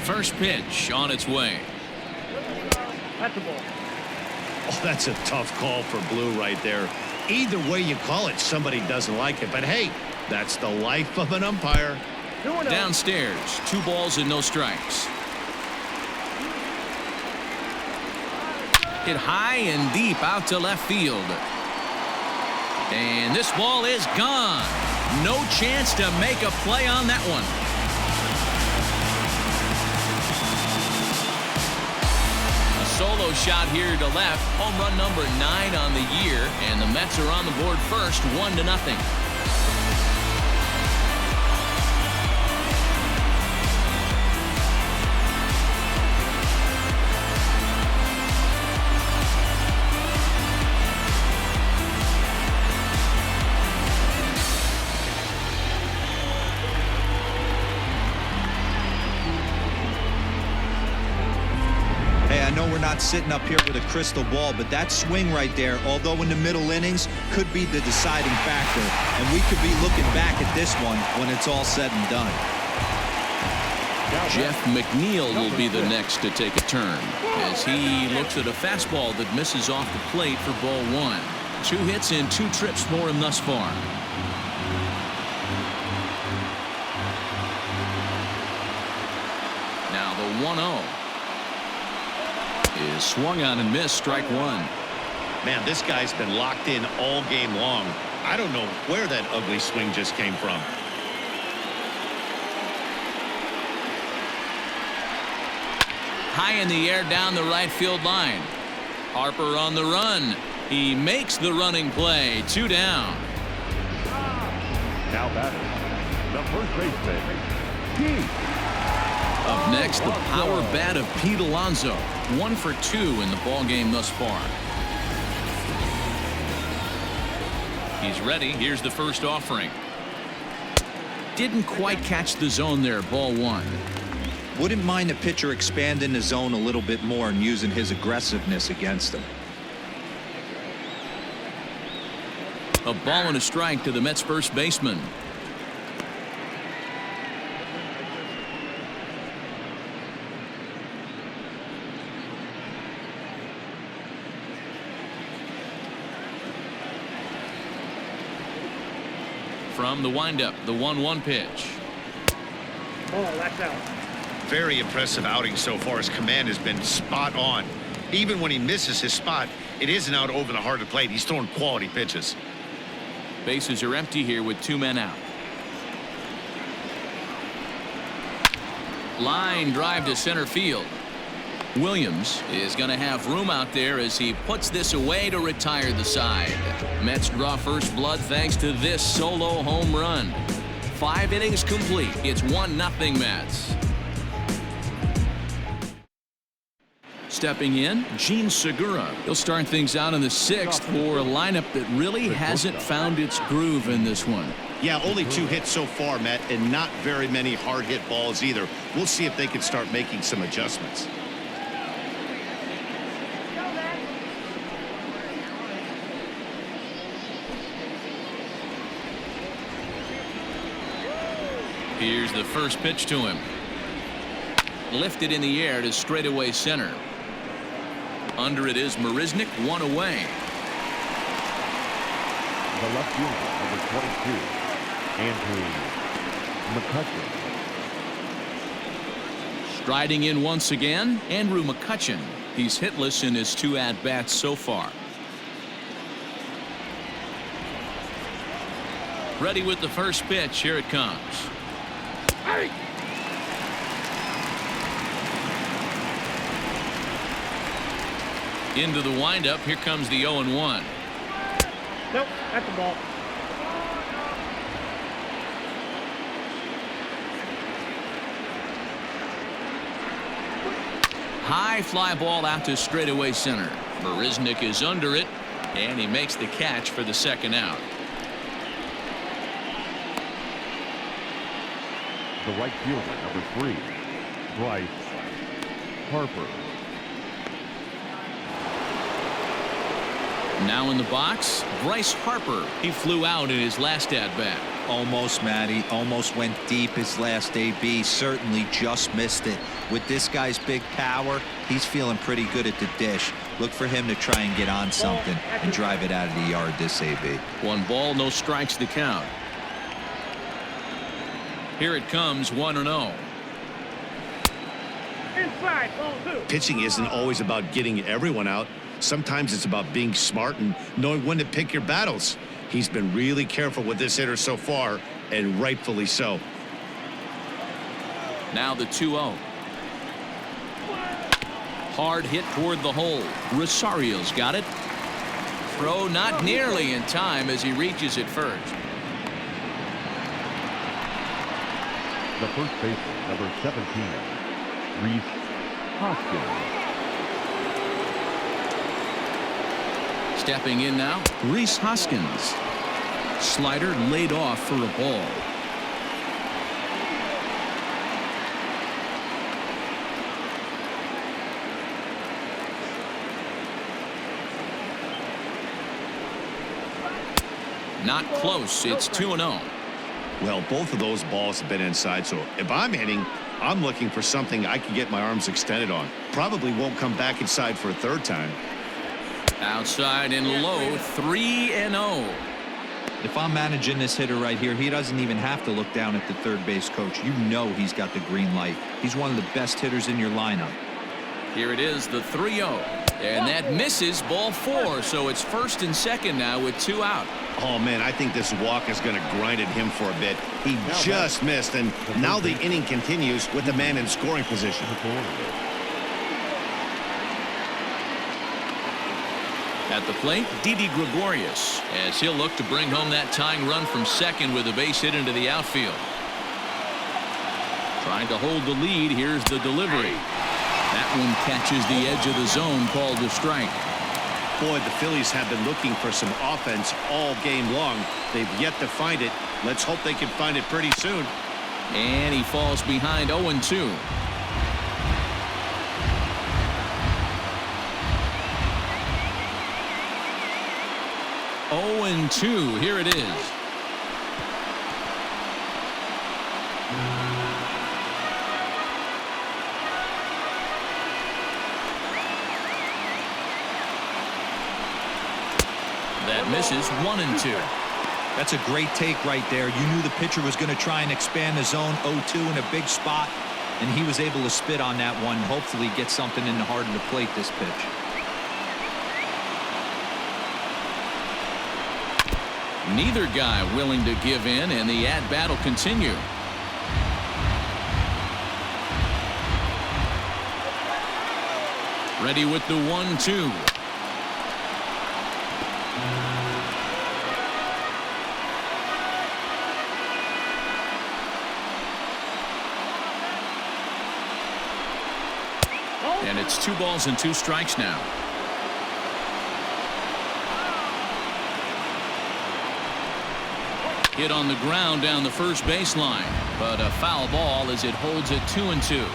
First pitch on its way. That's the ball. Oh, that's a tough call for Blue right there. Either way you call it, somebody doesn't like it. But hey, that's the life of an umpire. Downstairs, 2 balls and no strikes. Hit high and deep out to left field. And this ball is gone. No chance to make a play on that one. solo shot here to left. Home run number 9 on the year, and the Mets are on the board first, 1-0. I know we're not sitting up here with a crystal ball, but that swing right there, although in the middle innings, could be the deciding factor. And we could be looking back at this one when it's all said and done. Jeff Mcneil will be the next to take a turn as he looks at a fastball that misses off the plate for ball 1. 2 hits and 2 trips for him thus far. Now the 1-0. Is swung on and missed, strike 1. Man, this guy's been locked in all game long. I don't know where that ugly swing just came from. High in the air down the right field line. Harper on the run. He makes the running play. 2 down. Now batting, the first baseman, Pete. Up next, the power bat of Pete Alonso. 1 for 2 in the ball game thus far. He's ready. Here's the first offering. Didn't quite catch the zone there. Ball 1. Wouldn't mind the pitcher expanding the zone a little bit more and using his aggressiveness against him. A ball and a strike to the Mets first baseman. From the windup, the 1-1 pitch. Oh, that's out. Very impressive outing so far. His command has been spot on. Even when he misses his spot, it isn't out over the heart of the plate. He's throwing quality pitches. Bases are empty here with 2 men out. Line drive to center field. Williams is going to have room out there as he puts this away to retire the side. Mets draw first blood thanks to this solo home run. 5 innings complete. It's 1-0 Mets. Stepping in, Gene Segura. He'll start things out in the 6th for a lineup that really hasn't found its groove in this one. Yeah, only 2 hits so far, Matt, and not very many hard hit balls either. We'll see if they can start making some adjustments. Here's the first pitch to him. Lifted in the air to straightaway center. Under it is Marisnik, 1 away. The left fielder, number 22, Andrew McCutcheon. Striding in once again, Andrew McCutcheon. He's hitless in his 2 at-bats so far. Ready with the first pitch. Here it comes. Hey! Into the windup. Here comes the 0-1. Nope, that's the ball. High fly ball out to straightaway center. Marisnik is under it, and he makes the catch for the 2nd out. The right fielder, number 3, Bryce Harper. Now in the box, Bryce Harper. He flew out in his last at-bat. Almost, Matty. Almost went deep his last AB. Certainly just missed it. With this guy's big power, he's feeling pretty good at the dish. Look for him to try and get on something and drive it out of the yard this AB. 1 ball, no strikes to count. Here it comes, 1-0. Inside, ball 2. Pitching isn't always about getting everyone out. Sometimes it's about being smart and knowing when to pick your battles. He's been really careful with this hitter so far, and rightfully so. Now the 2-0. Hard hit toward the hole. Rosario's got it. Throw not nearly in time as he reaches it first. The first baseman, number 17, Rhys Hoskins. Stepping in now, Rhys Hoskins. Slider laid off for a ball. Not close. It's 2-0. Well, both of those balls have been inside, so if I'm hitting, I'm looking for something I can get my arms extended on. Probably won't come back inside for a third time. Outside and low, 3-0. If I'm managing this hitter right here, he doesn't even have to look down at the third base coach. You know he's got the green light. He's one of the best hitters in your lineup. Here it is, the 3-0. And that misses, ball 4. So it's first and second now with 2 out. Oh, man, I think this walk is going to grind at him for a bit. He just missed, and now the inning continues with the man in scoring position. At the plate, Didi Gregorius, as he'll look to bring home that tying run from second with a base hit into the outfield. Trying to hold the lead. Here's the delivery. That one catches the edge of the zone, called a strike. Boy, the Phillies have been looking for some offense all game long. They've yet to find it. Let's hope they can find it pretty soon. And he falls behind 0-2. Here it is. That misses. 1-2. That's a great take right there. You knew the pitcher was going to try and expand the zone. 0-2 in a big spot, and he was able to spit on that one. Hopefully get something in the heart of the plate this pitch. Neither guy willing to give in, and the at-bat will continue. Ready with the 1-2. And it's 2 balls and 2 strikes now. Hit on the ground down the first baseline, but a foul ball as it holds it 2-2.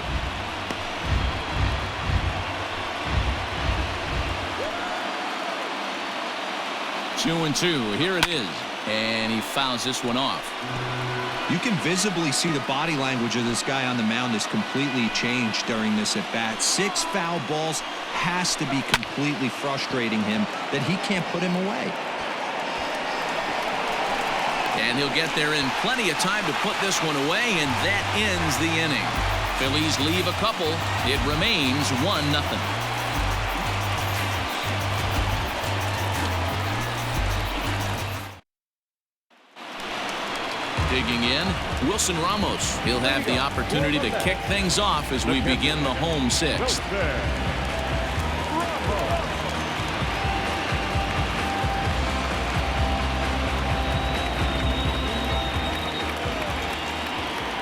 Here it is, and he fouls this one off. You can visibly see the body language of this guy on the mound is completely changed during this at bat. 6 foul balls has to be completely frustrating him that he can't put him away. And he'll get there in plenty of time to put this one away, and that ends the inning. Phillies leave a couple. It remains 1-0. Digging in, Wilson Ramos. He'll have the opportunity to kick things off as we begin the home 6th.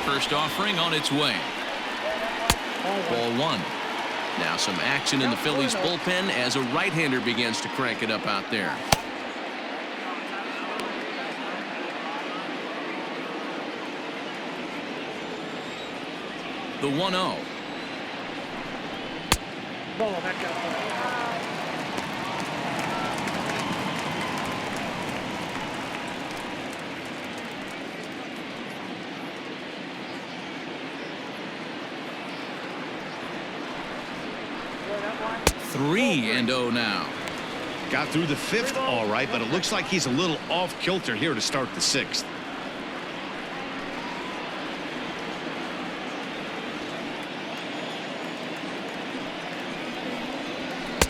First offering on its way. Ball 1. Now some action in the Phillies bullpen as a right-hander begins to crank it up out there. The 1-0. Ball back outside. Three and 0 now. Got through the 5th all right, but it looks like he's a little off kilter here to start the 6th.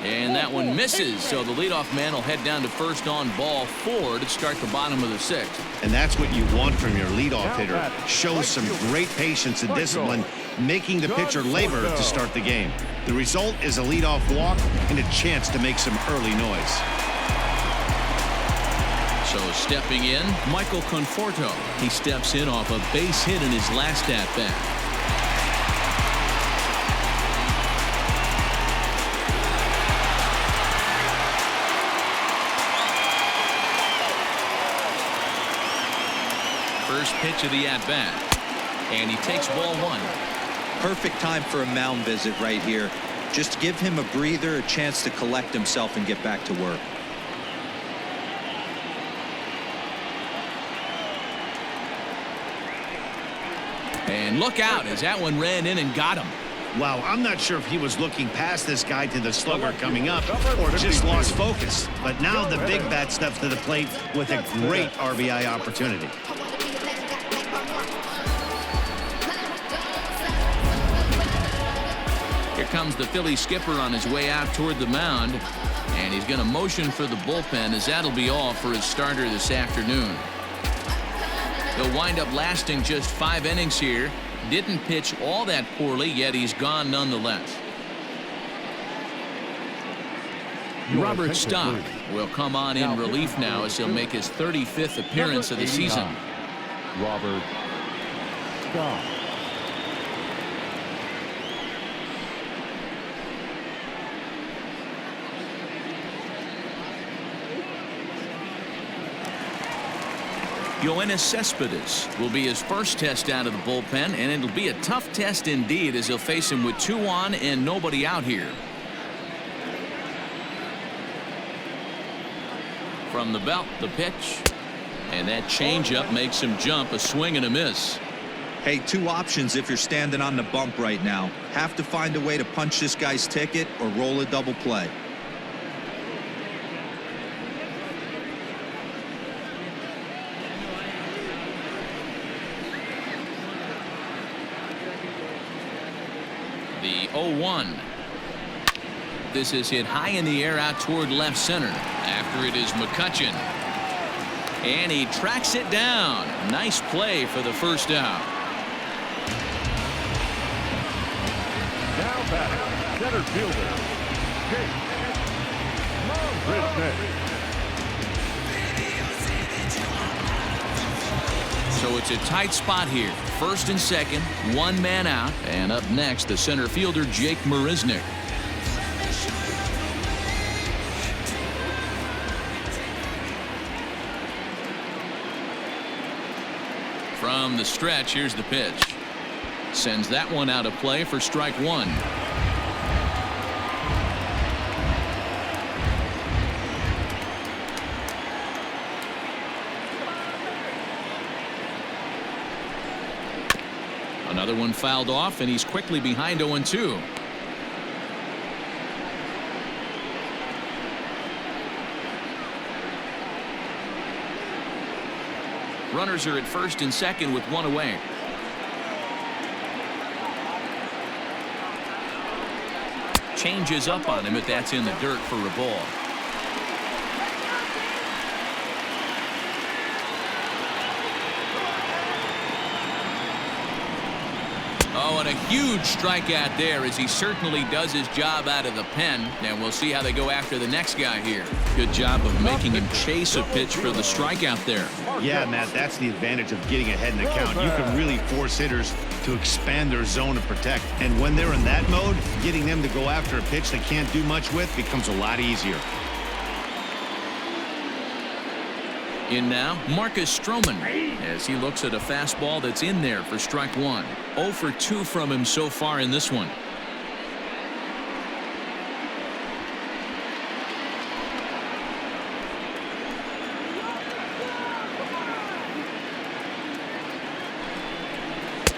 And that one misses, so the leadoff man will head down to first on ball 4 to start the bottom of the 6th. And that's what you want from your leadoff hitter. Show some great patience and discipline, making the pitcher labor to start the game. The result is a leadoff walk and a chance to make some early noise. So stepping in, Michael Conforto. He steps in off a base hit in his last at-bat. First pitch of the at-bat, and he takes ball 1. Perfect time for a mound visit right here. Just give him a breather, a chance to collect himself and get back to work. And look out as that one ran in and got him. Wow, I'm not sure if he was looking past this guy to the slugger coming up or just lost focus. But now the big bat steps to the plate with a great RBI opportunity. Here comes the Philly skipper on his way out toward the mound, and he's going to motion for the bullpen, as that'll be all for his starter this afternoon. He'll wind up lasting just 5 innings here. Didn't pitch all that poorly, yet he's gone nonetheless. Robert Stock will come on in relief now as he'll make his 35th appearance of the season. Robert Stock. Yoenis Cespedes will be his first test out of the bullpen, and it'll be a tough test indeed as he'll face him with 2 on and nobody out here. From the belt, the pitch, and that changeup makes him jump, a swing and a miss. Hey, 2 options if you're standing on the bump right now. Have to find a way to punch this guy's ticket or roll a double play. The 0-1. This is hit high in the air out toward left center. After it is McCutchen. And he tracks it down. Nice play for the first out. Now batting, center fielder, Jake Mcneil. So it's a tight spot here. First and second, 1 man out. And up next, the center fielder, Jake Marisnick. From the stretch, here's the pitch. Sends that one out of play for strike 1. Another one fouled off, and he's quickly behind 0-2. Runners are at first and second with 1 away. Changes up on him, but that's in the dirt for a ball. Oh, and a huge strikeout there as he certainly does his job out of the pen. And we'll see how they go after the next guy here. Good job of making him chase a pitch for the strikeout there. Yeah, Matt, that's the advantage of getting ahead in the count. You can really force hitters to expand their zone and protect. And when they're in that mode, getting them to go after a pitch they can't do much with becomes a lot easier. In now, Marcus Stroman, as he looks at a fastball that's in there for strike 1. 0 for 2 from him so far in this one.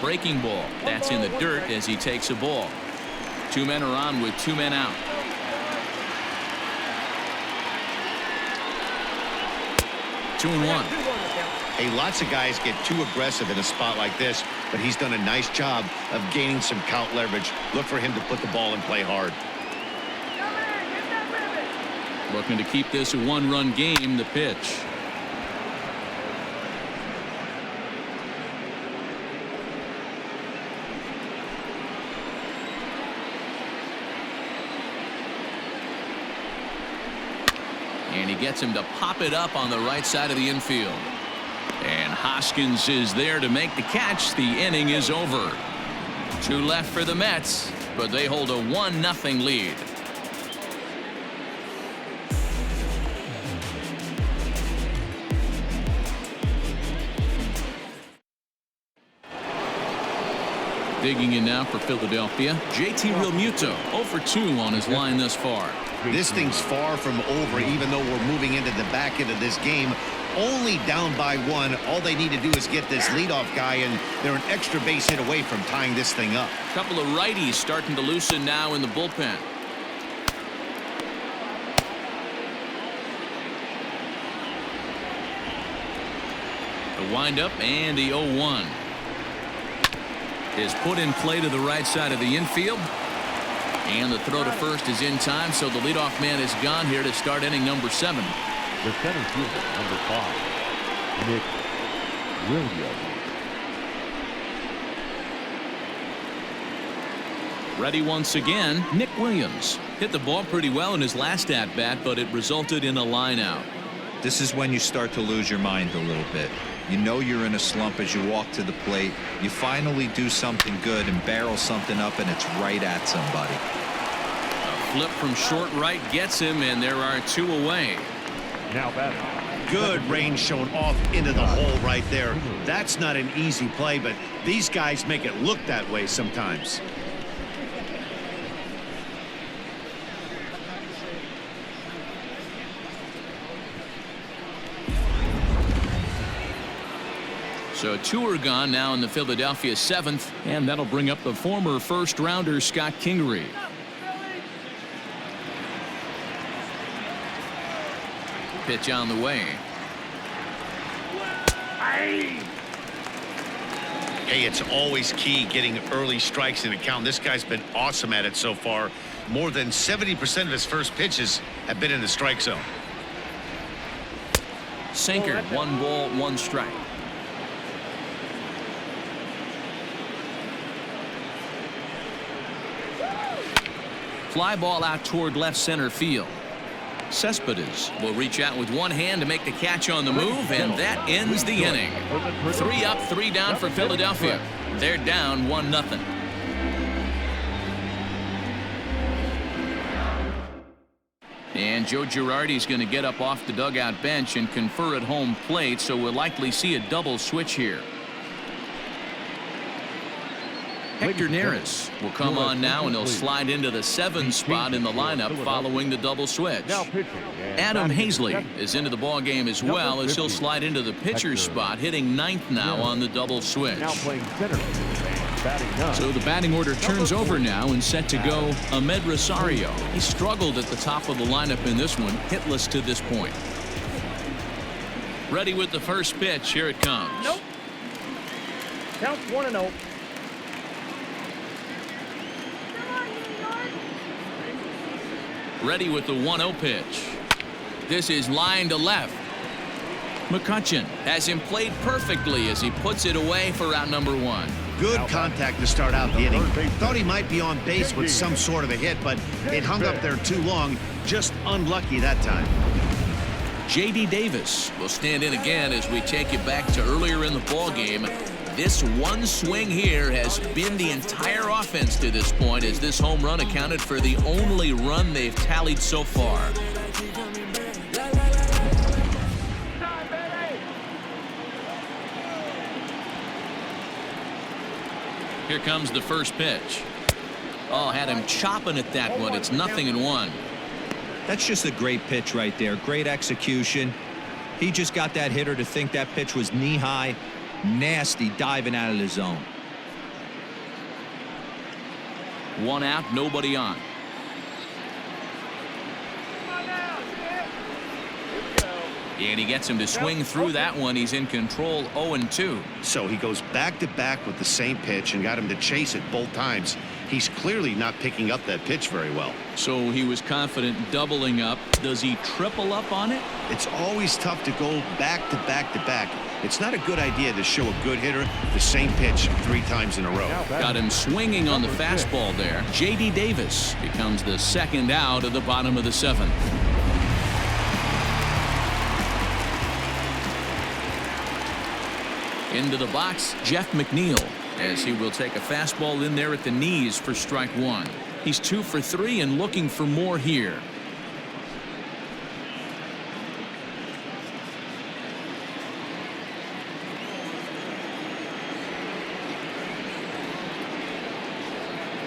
Breaking ball. That's in the dirt as he takes a ball. 2 men are on with 2 men out. Two and 1. Hey, lots of guys get too aggressive in a spot like this, but he's done a nice job of gaining some count leverage. Look for him to put the ball in play hard. Looking to keep this a one-run game. The pitch. And he gets him to pop it up on the right side of the infield. And Hoskins is there to make the catch. The inning is over. 2 left for the Mets, but they hold a 1-0 lead. Digging in now for Philadelphia, JT Realmuto 0 for 2 on his line thus far. This thing's far from over, even though we're moving into the back end of this game. Only down by 1. All they need to do is get this leadoff guy, and they're an extra base hit away from tying this thing up. A couple of righties starting to loosen now in the bullpen. The windup and the 0-1 is put in play to the right side of the infield. And the throw to first is in time, so the leadoff man is gone here to start inning number 7. The center fielder, number 5, Mcneil. Ready once again, Nick Williams. Hit the ball pretty well in his last at-bat, but it resulted in a line out. This is when you start to lose your mind a little bit. You know you're in a slump as you walk to the plate. You finally do something good and barrel something up, and it's right at somebody. A flip from short right gets him, and there are 2 away. Now batting. Good range shown off into the hole right there. That's not an easy play, but these guys make it look that way sometimes. So 2 are gone now in the Philadelphia 7th, and that'll bring up the former first-rounder Scott Kingery. Pitch on the way. Hey, it's always key getting early strikes in a count. This guy's been awesome at it so far. More than 70% of his first pitches have been in the strike zone. Sinker, 1 ball, 1 strike. Fly ball out toward left center field. Cespedes will reach out with one hand to make the catch on the move, and that ends the inning. 3 up, 3 down for Philadelphia. They're down 1-0. And Joe Girardi's going to get up off the dugout bench and confer at home plate, so we'll likely see a double switch here. Hector Neris will come on now, and he'll slide into the 7 spot in the lineup following the double switch. Adam Hazley is into the ball game as well, as he'll slide into the pitcher spot, hitting 9th now on the double switch. So the batting order turns over now, and set to go Ahmed Rosario. He struggled at the top of the lineup in this one, hitless to this point. Ready with the first pitch. Here it comes. Nope. Count 1-0. Ready with the 1-0 pitch. This is line to left. McCutchen has him played perfectly as he puts it away for out number 1. Good contact to start out the inning. Thought he might be on base with some sort of a hit, but it hung up there too long. Just unlucky that time. J.D. Davis will stand in again as we take you back to earlier in the ball game. This one swing here has been the entire offense to this point, as this home run accounted for the only run they've tallied so far. Here comes the first pitch. Oh, had him chopping at that one. It's 0-1. That's just a great pitch right there. Great execution. He just got that hitter to think that pitch was knee-high. Nasty diving out of the zone. 1 out, nobody on. And he gets him to swing through that one. He's in control, 0-2. So he goes back-to-back with the same pitch and got him to chase it both times. He's clearly not picking up that pitch very well. So he was confident doubling up. Does he triple up on it? It's always tough to go back-to-back-to-back. It's not a good idea to show a good hitter the same pitch 3 times in a row. Got him swinging on the fastball there. J.D. Davis becomes the second out of the bottom of the 7th. Into the box, Jeff Mcneil, as he will take a fastball in there at the knees for strike 1. He's 2 for 3 and looking for more here.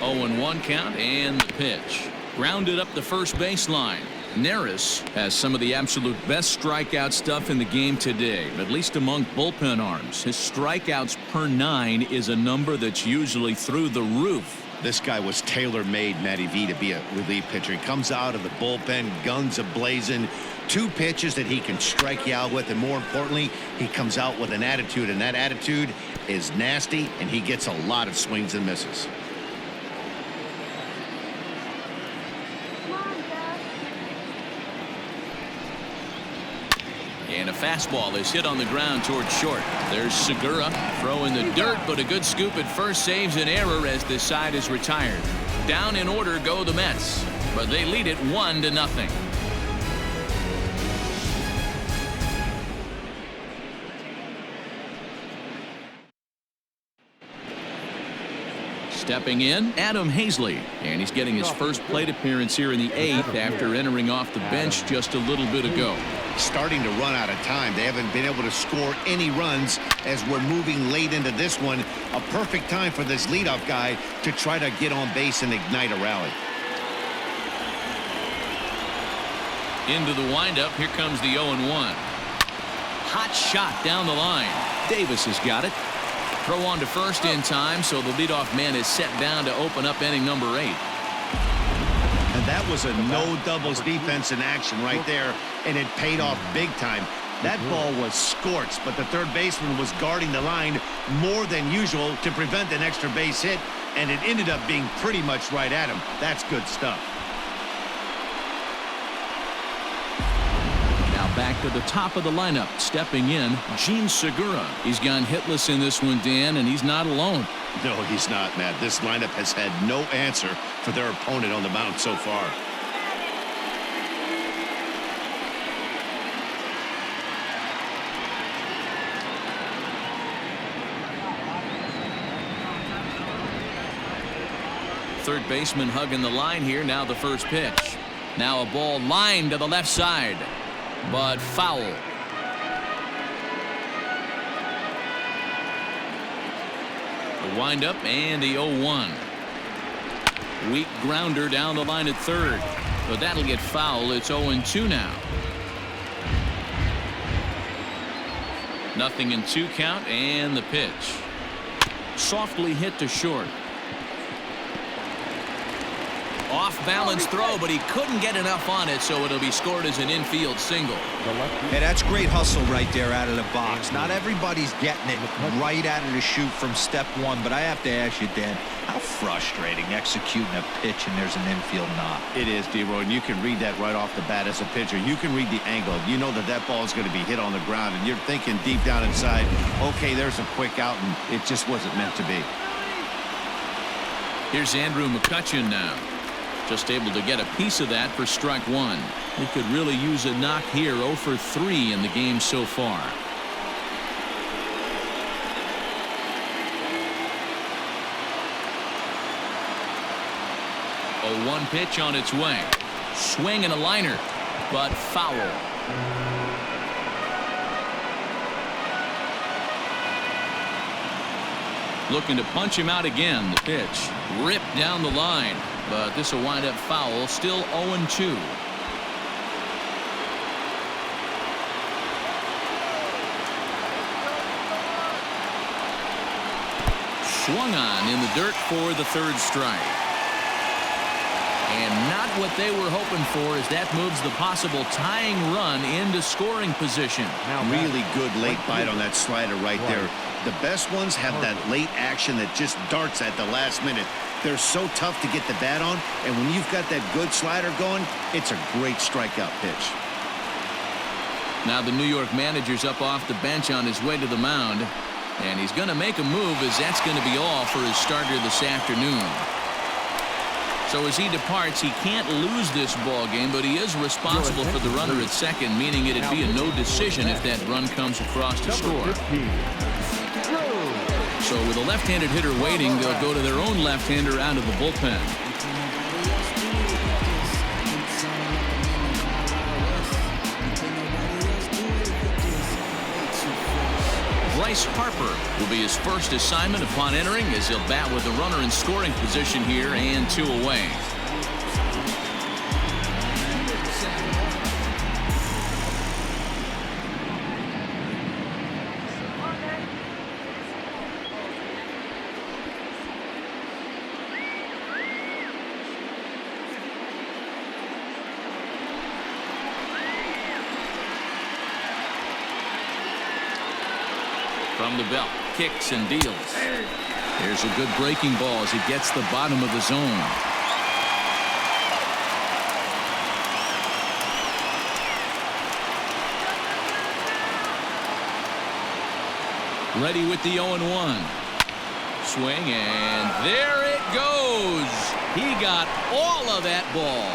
Oh, 0-1 count and the pitch. Grounded up the first baseline. Neris has some of the absolute best strikeout stuff in the game today, at least among bullpen arms. His strikeouts per 9 is a number that's usually through the roof. This guy was tailor-made, Matty V, to be a relief pitcher. He comes out of the bullpen, guns a-blazing, 2 pitches that he can strike you out with, and more importantly, he comes out with an attitude, and that attitude is nasty, and he gets a lot of swings and misses. And a fastball is hit on the ground towards short. There's Segura throwing the dirt, but a good scoop at first saves an error as this side is retired. Down in order go the Mets, but they lead it 1-0. Stepping in, Adam Hazley, and he's getting his first plate appearance here in the 8th after entering off the bench just a little bit ago. Starting to run out of time. They haven't been able to score any runs as we're moving late into this one. A perfect time for this leadoff guy to try to get on base and ignite a rally. Into the windup. Here comes the 0-1. Hot shot down the line. Davis has got it. Throw on to first in time, so the leadoff man is set down to open up inning number 8. And that was a no doubles defense in action right there, and it paid off big time. That ball was scorched, but the third baseman was guarding the line more than usual to prevent an extra base hit, and it ended up being pretty much right at him. That's good stuff. Back to the top of the lineup, stepping in, Gene Segura. He's gone hitless in this one, Dan, and he's not alone. No, he's not, Matt. This lineup has had no answer for their opponent on the mound so far. Third baseman hugging the line here. Now the first pitch. Now a ball lined to the left side, but foul. The windup and the 0-1. Weak grounder down the line at third, but that'll get foul. It's 0-2 now. 0-2 count and the pitch. Softly hit to short. Off-balance throw, but he couldn't get enough on it, so it'll be scored as an infield single. Hey, that's great hustle right there out of the box. Not everybody's getting it right out of the chute from step 1, but I have to ask you, Dan, how frustrating executing a pitch and there's an infield knock. It is, D-Roy, and you can read that right off the bat as a pitcher. You can read the angle. You know that that ball is going to be hit on the ground, and you're thinking deep down inside, okay, there's a quick out, and it just wasn't meant to be. Here's Andrew McCutchen now. Just able to get a piece of that for strike 1. He could really use a knock here. 0 for 3 in the game so far. A 1 pitch on its way. Swing and a liner, but foul. Looking to punch him out again. The pitch ripped down the line, but this will wind up foul. Still 0-2. Swung on in the dirt for the third strike. And not what they were hoping for, as that moves the possible tying run into scoring position. Really good late bite on that slider right there. The best ones have that late action that just darts at the last minute. They're so tough to get the bat on, and when you've got that good slider going, it's a great strikeout pitch. Now the New York manager's up off the bench on his way to the mound, and he's going to make a move, as that's going to be all for his starter this afternoon. So as he departs, he can't lose this ball game, but he is responsible for the runner at second, meaning it'd be a no decision if that run comes across to score. So with a left-handed hitter waiting, they'll go to their own left-hander out of the bullpen. Bryce Harper will be his first assignment upon entering, as he'll bat with the runner in scoring position here and 2 away. From the belt, kicks and deals. Here's a good breaking ball as he gets the bottom of the zone. Ready with the 0-1. Swing, and there it goes. He got all of that ball.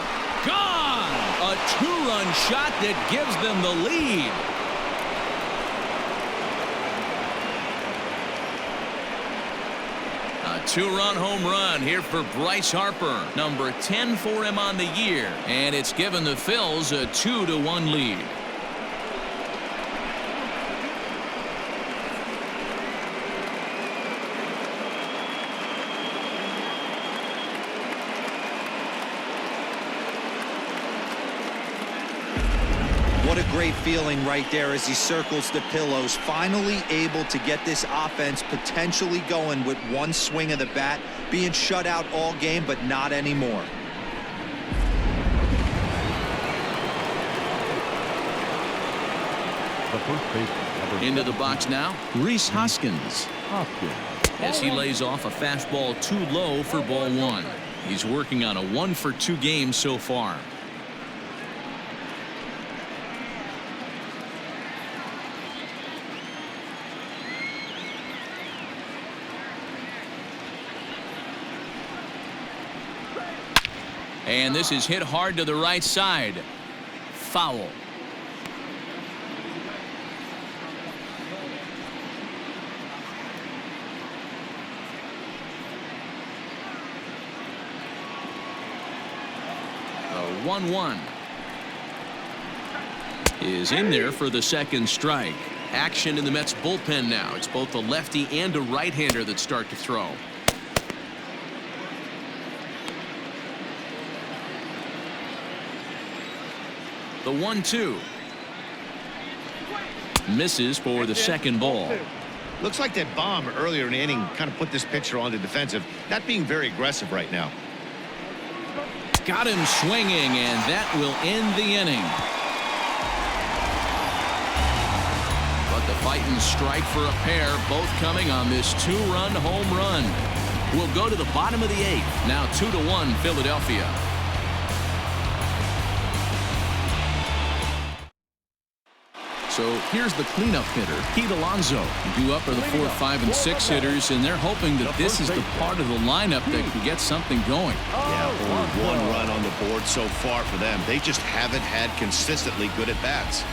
Gone! A 2-run shot that gives them the lead. A 2-run home run here for Bryce Harper, number 10 for him on the year, and it's given the Phils a 2-1 lead. What a great feeling right there as he circles the pillows, finally able to get this offense potentially going with one swing of the bat, being shut out all game, but not anymore. The first baseman. Into the box now, Rhys Hoskins. As he lays off a fastball too low for ball 1. He's working on a 1-for-2 game so far. And this is hit hard to the right side. Foul. The 1-1 is in there for the second strike. Action in the Mets bullpen now. It's both a lefty and a right-hander that start to throw. The 1-2 misses for the second ball. Looks like that bomb earlier in the inning kind of put this pitcher on the defensive, not being very aggressive right now. Got him swinging, and that will end the inning. But the fighting strike for a pair, both coming on this 2-run home run. We'll go to the bottom of the 8th. Now 2-1 Philadelphia. So here's the cleanup hitter, Pete Alonso. Due up are the 4, 5, and 6 hitters, and they're hoping that this is the part of the lineup that can get something going. Yeah, only 1 run on the board so far for them. They just haven't had consistently good at-bats.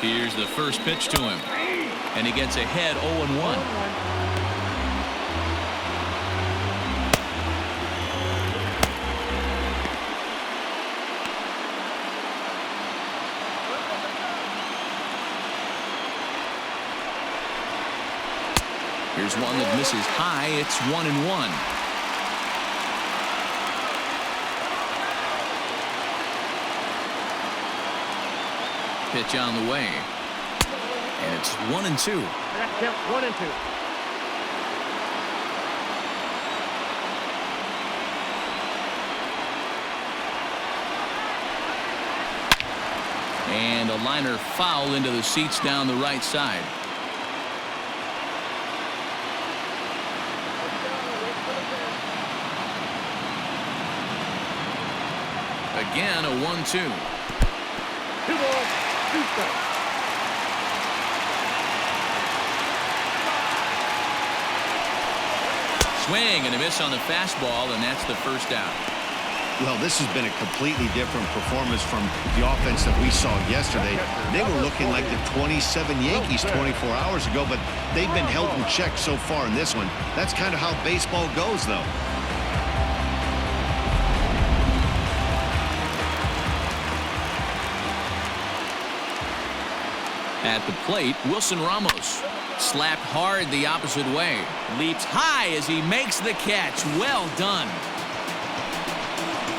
Here's the first pitch to him. And he gets ahead 0-1. Here's one that misses high. It's 1-1. Pitch on the way. And it's 1-2. That count 1-2. And a liner foul into the seats down the right side. Again, a 1-2. 2 balls, 2 strikes. Swing and a miss on the fastball, and that's the first out. Well, this has been a completely different performance from the offense that we saw yesterday. They were looking like the 27 Yankees 24 hours ago, but they've been held in check so far in this one. That's kind of how baseball goes, though. At the plate, Wilson Ramos. Slapped hard the opposite way. Leaps high as he makes the catch. Well done.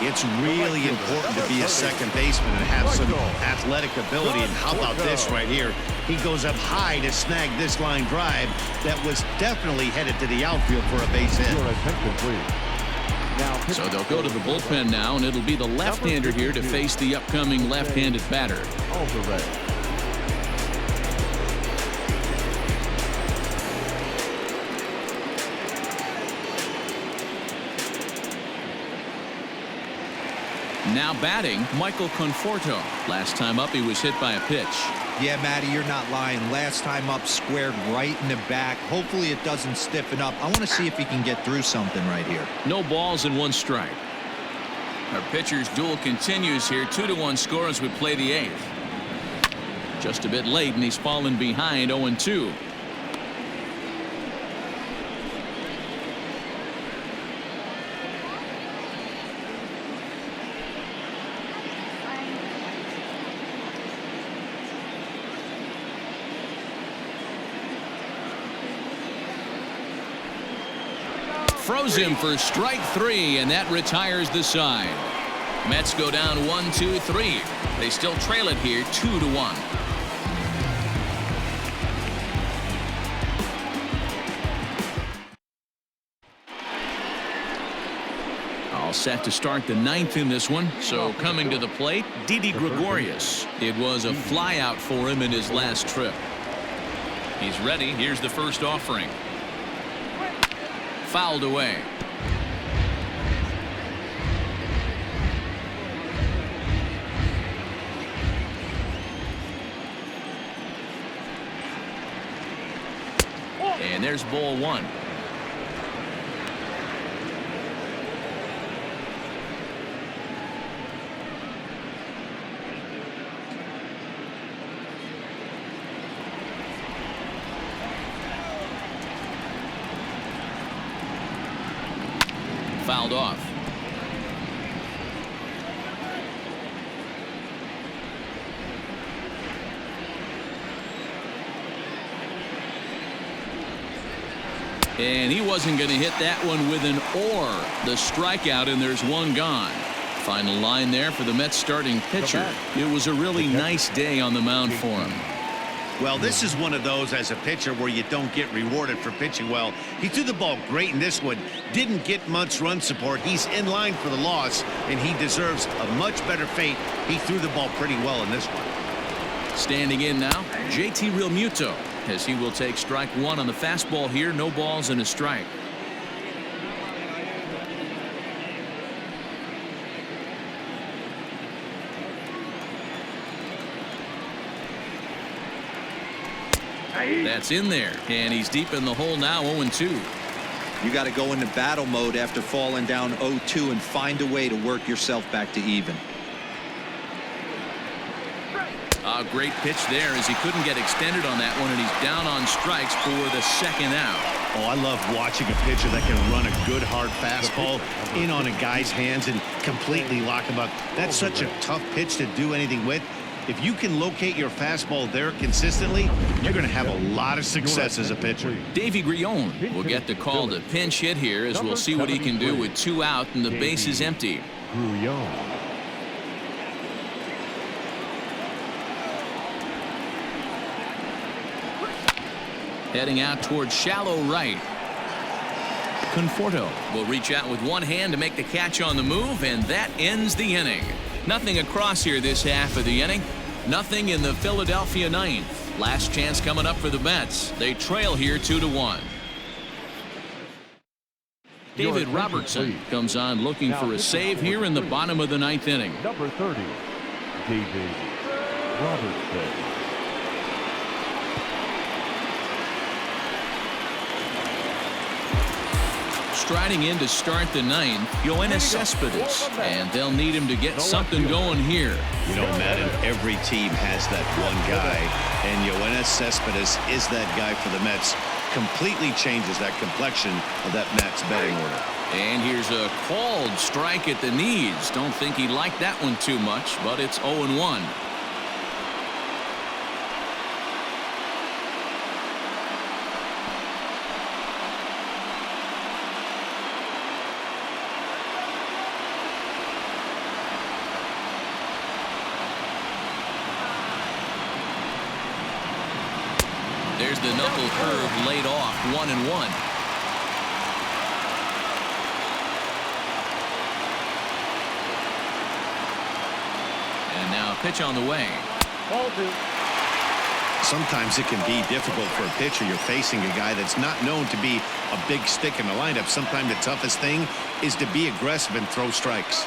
It's really important to be a second baseman and have some athletic ability. And how about this right here? He goes up high to snag this line drive that was definitely headed to the outfield for a base hit. So they'll go to the bullpen now, and it'll be the left-hander here to face the upcoming left-handed batter. Now batting, Michael Conforto. Last time up, he was hit by a pitch. Yeah, Matty, you're not lying. Last time up, squared right in the back. Hopefully it doesn't stiffen up. I want to see if he can get through something right here. No balls and 1 strike. Our pitcher's duel continues here. 2-1 score as we play the 8th. Just a bit late, and he's fallen behind 0-2. Throws him for strike 3, and that retires the side. Mets go down 1-2-3. They still trail it here 2-1. All set to start the 9th in this one. So coming to the plate, Didi Gregorius. It was a flyout for him in his last trip. He's ready. Here's the first offering. Fouled away. And there's ball 1. Fouled off. And he wasn't going to hit that one with an or. The strikeout, and there's 1 gone. Final line there for the Mets starting pitcher. It was a really nice day on the mound for him. Well, this is one of those as a pitcher where you don't get rewarded for pitching well. He threw the ball great in this one. Didn't get much run support. He's in line for the loss, and he deserves a much better fate. He threw the ball pretty well in this one. Standing in now, JT Realmuto, as he will take strike 1 on the fastball here. No balls and a strike. That's in there, and he's deep in the hole now. 0-2. You got to go into battle mode after falling down 0-2 and find a way to work yourself back to even. A great pitch there as he couldn't get extended on that one, and he's down on strikes for the 2nd out. Oh, I love watching a pitcher that can run a good hard fastball in on a guy's hands and completely lock him up. That's such a tough pitch to do anything with. If you can locate your fastball there consistently, you're going to have a lot of success as a pitcher. Davey Grillon will get the call to pinch hit here, as we'll see what he can do with 2 out and the base is empty. Heading out towards shallow right. Conforto will reach out with one hand to make the catch on the move, and that ends the inning. Nothing across here this half of the inning. Nothing in the Philadelphia ninth. Last chance coming up for the Mets. They trail here 2-1. David Robertson comes on looking for a save here in the bottom of the ninth inning. Number 30, David Robertson. Striding in to start the ninth, Yoenis Cespedes, and they'll need him to get something going here. You know, Madden, every team has that one guy, and Yoenis Cespedes is that guy for the Mets. Completely changes that complexion of that Mets batting order. And here's a called strike at the knees. Don't think he liked that one too much, but it's 0-1. There's the knuckle curve laid off, 1-1. And now a pitch on the way. Ball 2. Sometimes it can be difficult for a pitcher. You're facing a guy that's not known to be a big stick in the lineup. Sometimes the toughest thing is to be aggressive and throw strikes.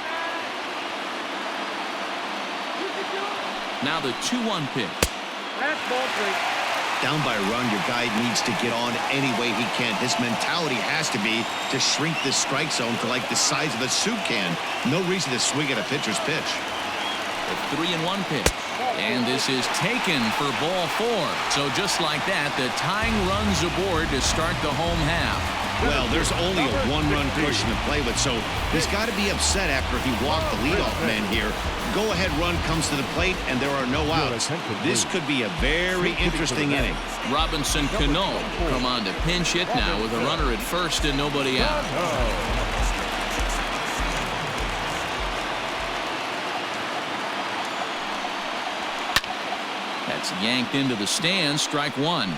Now the 2-1 pitch. That's ball 3. Down by a run, your guy needs to get on any way he can. His mentality has to be to shrink this strike zone to like the size of a soup can. No reason to swing at a pitcher's pitch. The 3-1 pitch. And this is taken for ball 4. So just like that, the tying runs aboard to start the home half. Well, there's only a one-run cushion to play with, so he's got to be upset after he walked the leadoff man here. Go-ahead run comes to the plate, and there are no outs. This could be a very interesting inning. Robinson Cano come on to pinch hit now with a runner at first and nobody out. That's yanked into the stands. Strike 1.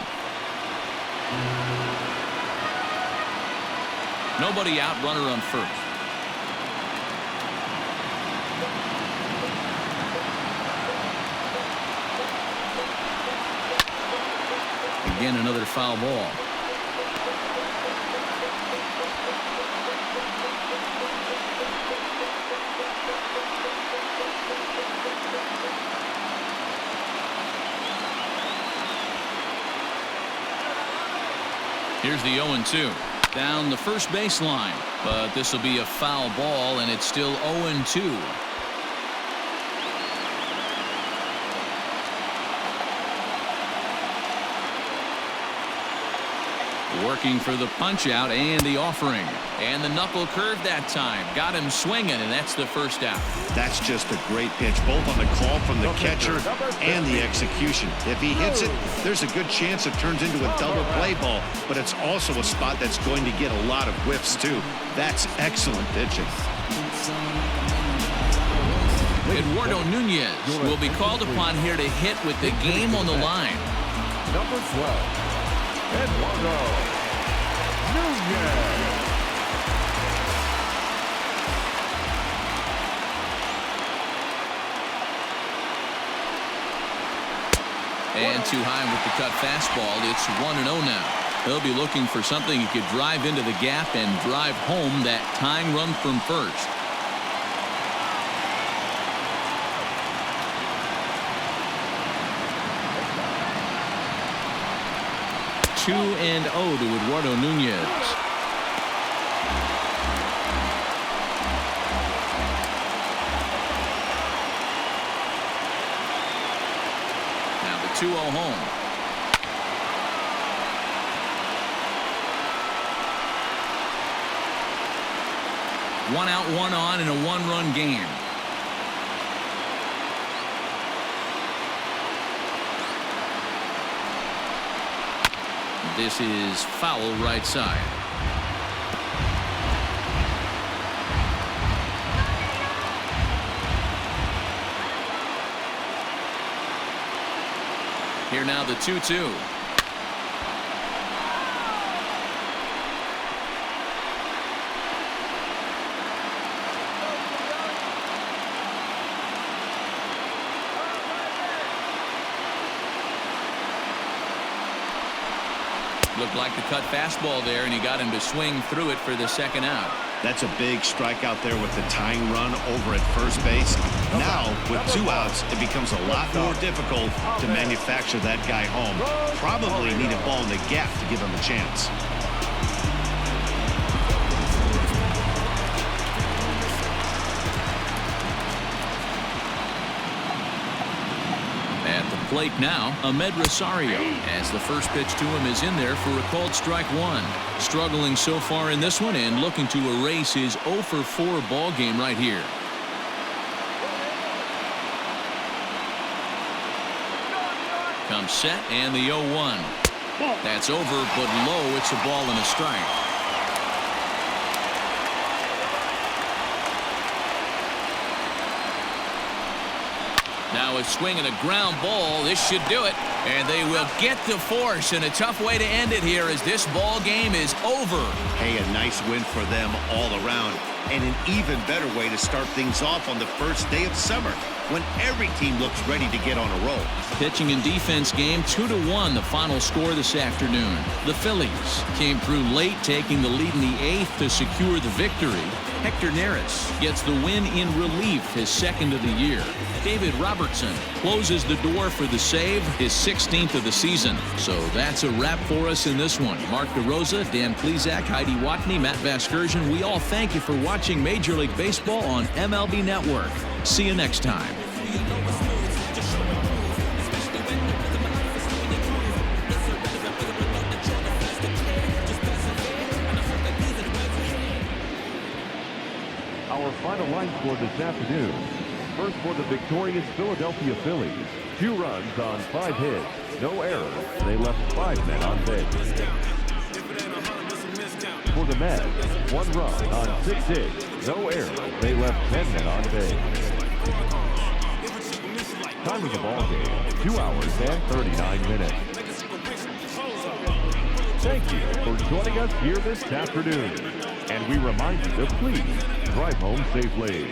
Nobody out, runner on first. Again, another foul ball. Here's the 0-2. Down the first baseline, but this will be a foul ball, and it's still 0-2. Working for the punch out and the offering, and the knuckle curve that time got him swinging, and that's the first out. That's just a great pitch, both on the call from the catcher and the execution. If he hits it, there's a good chance it turns into a double play ball, but it's also a spot that's going to get a lot of whiffs too. That's excellent pitching. Eduardo Nunez will be called upon here to hit with the game on the line. Number 12. Eduardo Nunez. And too high with the cut fastball. It's 1-0 now. They'll be looking for something he could drive into the gap and drive home that tying run from first. Two and 0 to Eduardo Nunez. Now the 2-0 home. One out, one on in a one-run game. This is foul right side. Here now the 2-2. Looked like the cut fastball there, and he got him to swing through it for the second out. That's a big strikeout there with the tying run over at first base. Now, with 2 outs, it becomes a lot more difficult to manufacture that guy home. Probably need a ball in the gap to give him a chance. At the plate now, Ahmed Rosario, as the first pitch to him is in there for a called strike one. Struggling so far in this one and looking to erase his 0 for 4 ball game right here. Comes set and the 0-1. That's over, but low. It's a ball and a strike. Now a swing and a ground ball. This should do it. And they will get the force, and a tough way to end it here as this ball game is over. Hey, a nice win for them all around, and an even better way to start things off on the first day of summer when every team looks ready to get on a roll. Pitching and defense game 2-1, the final score this afternoon. The Phillies came through late, taking the lead in the 8th to secure the victory. Hector Neris gets the win in relief, his 2nd of the year. David Robertson closes the door for the save, his 16th of the season. So that's a wrap for us in this one. Mark DeRosa, Dan Plesac, Heidi Watney, Matt Vasgersian, we all thank you for watching Major League Baseball on MLB Network. See you next time. Our final line score this afternoon. First for the victorious Philadelphia Phillies. 2 runs on 5 hits. No errors. They left 5 men on base. For the Mets, 1 run on 6 hits. No errors. They left 10 men on base. Time of the ball game, 2 hours and 39 minutes. Thank you for joining us here this afternoon. And we remind you to please drive home safely.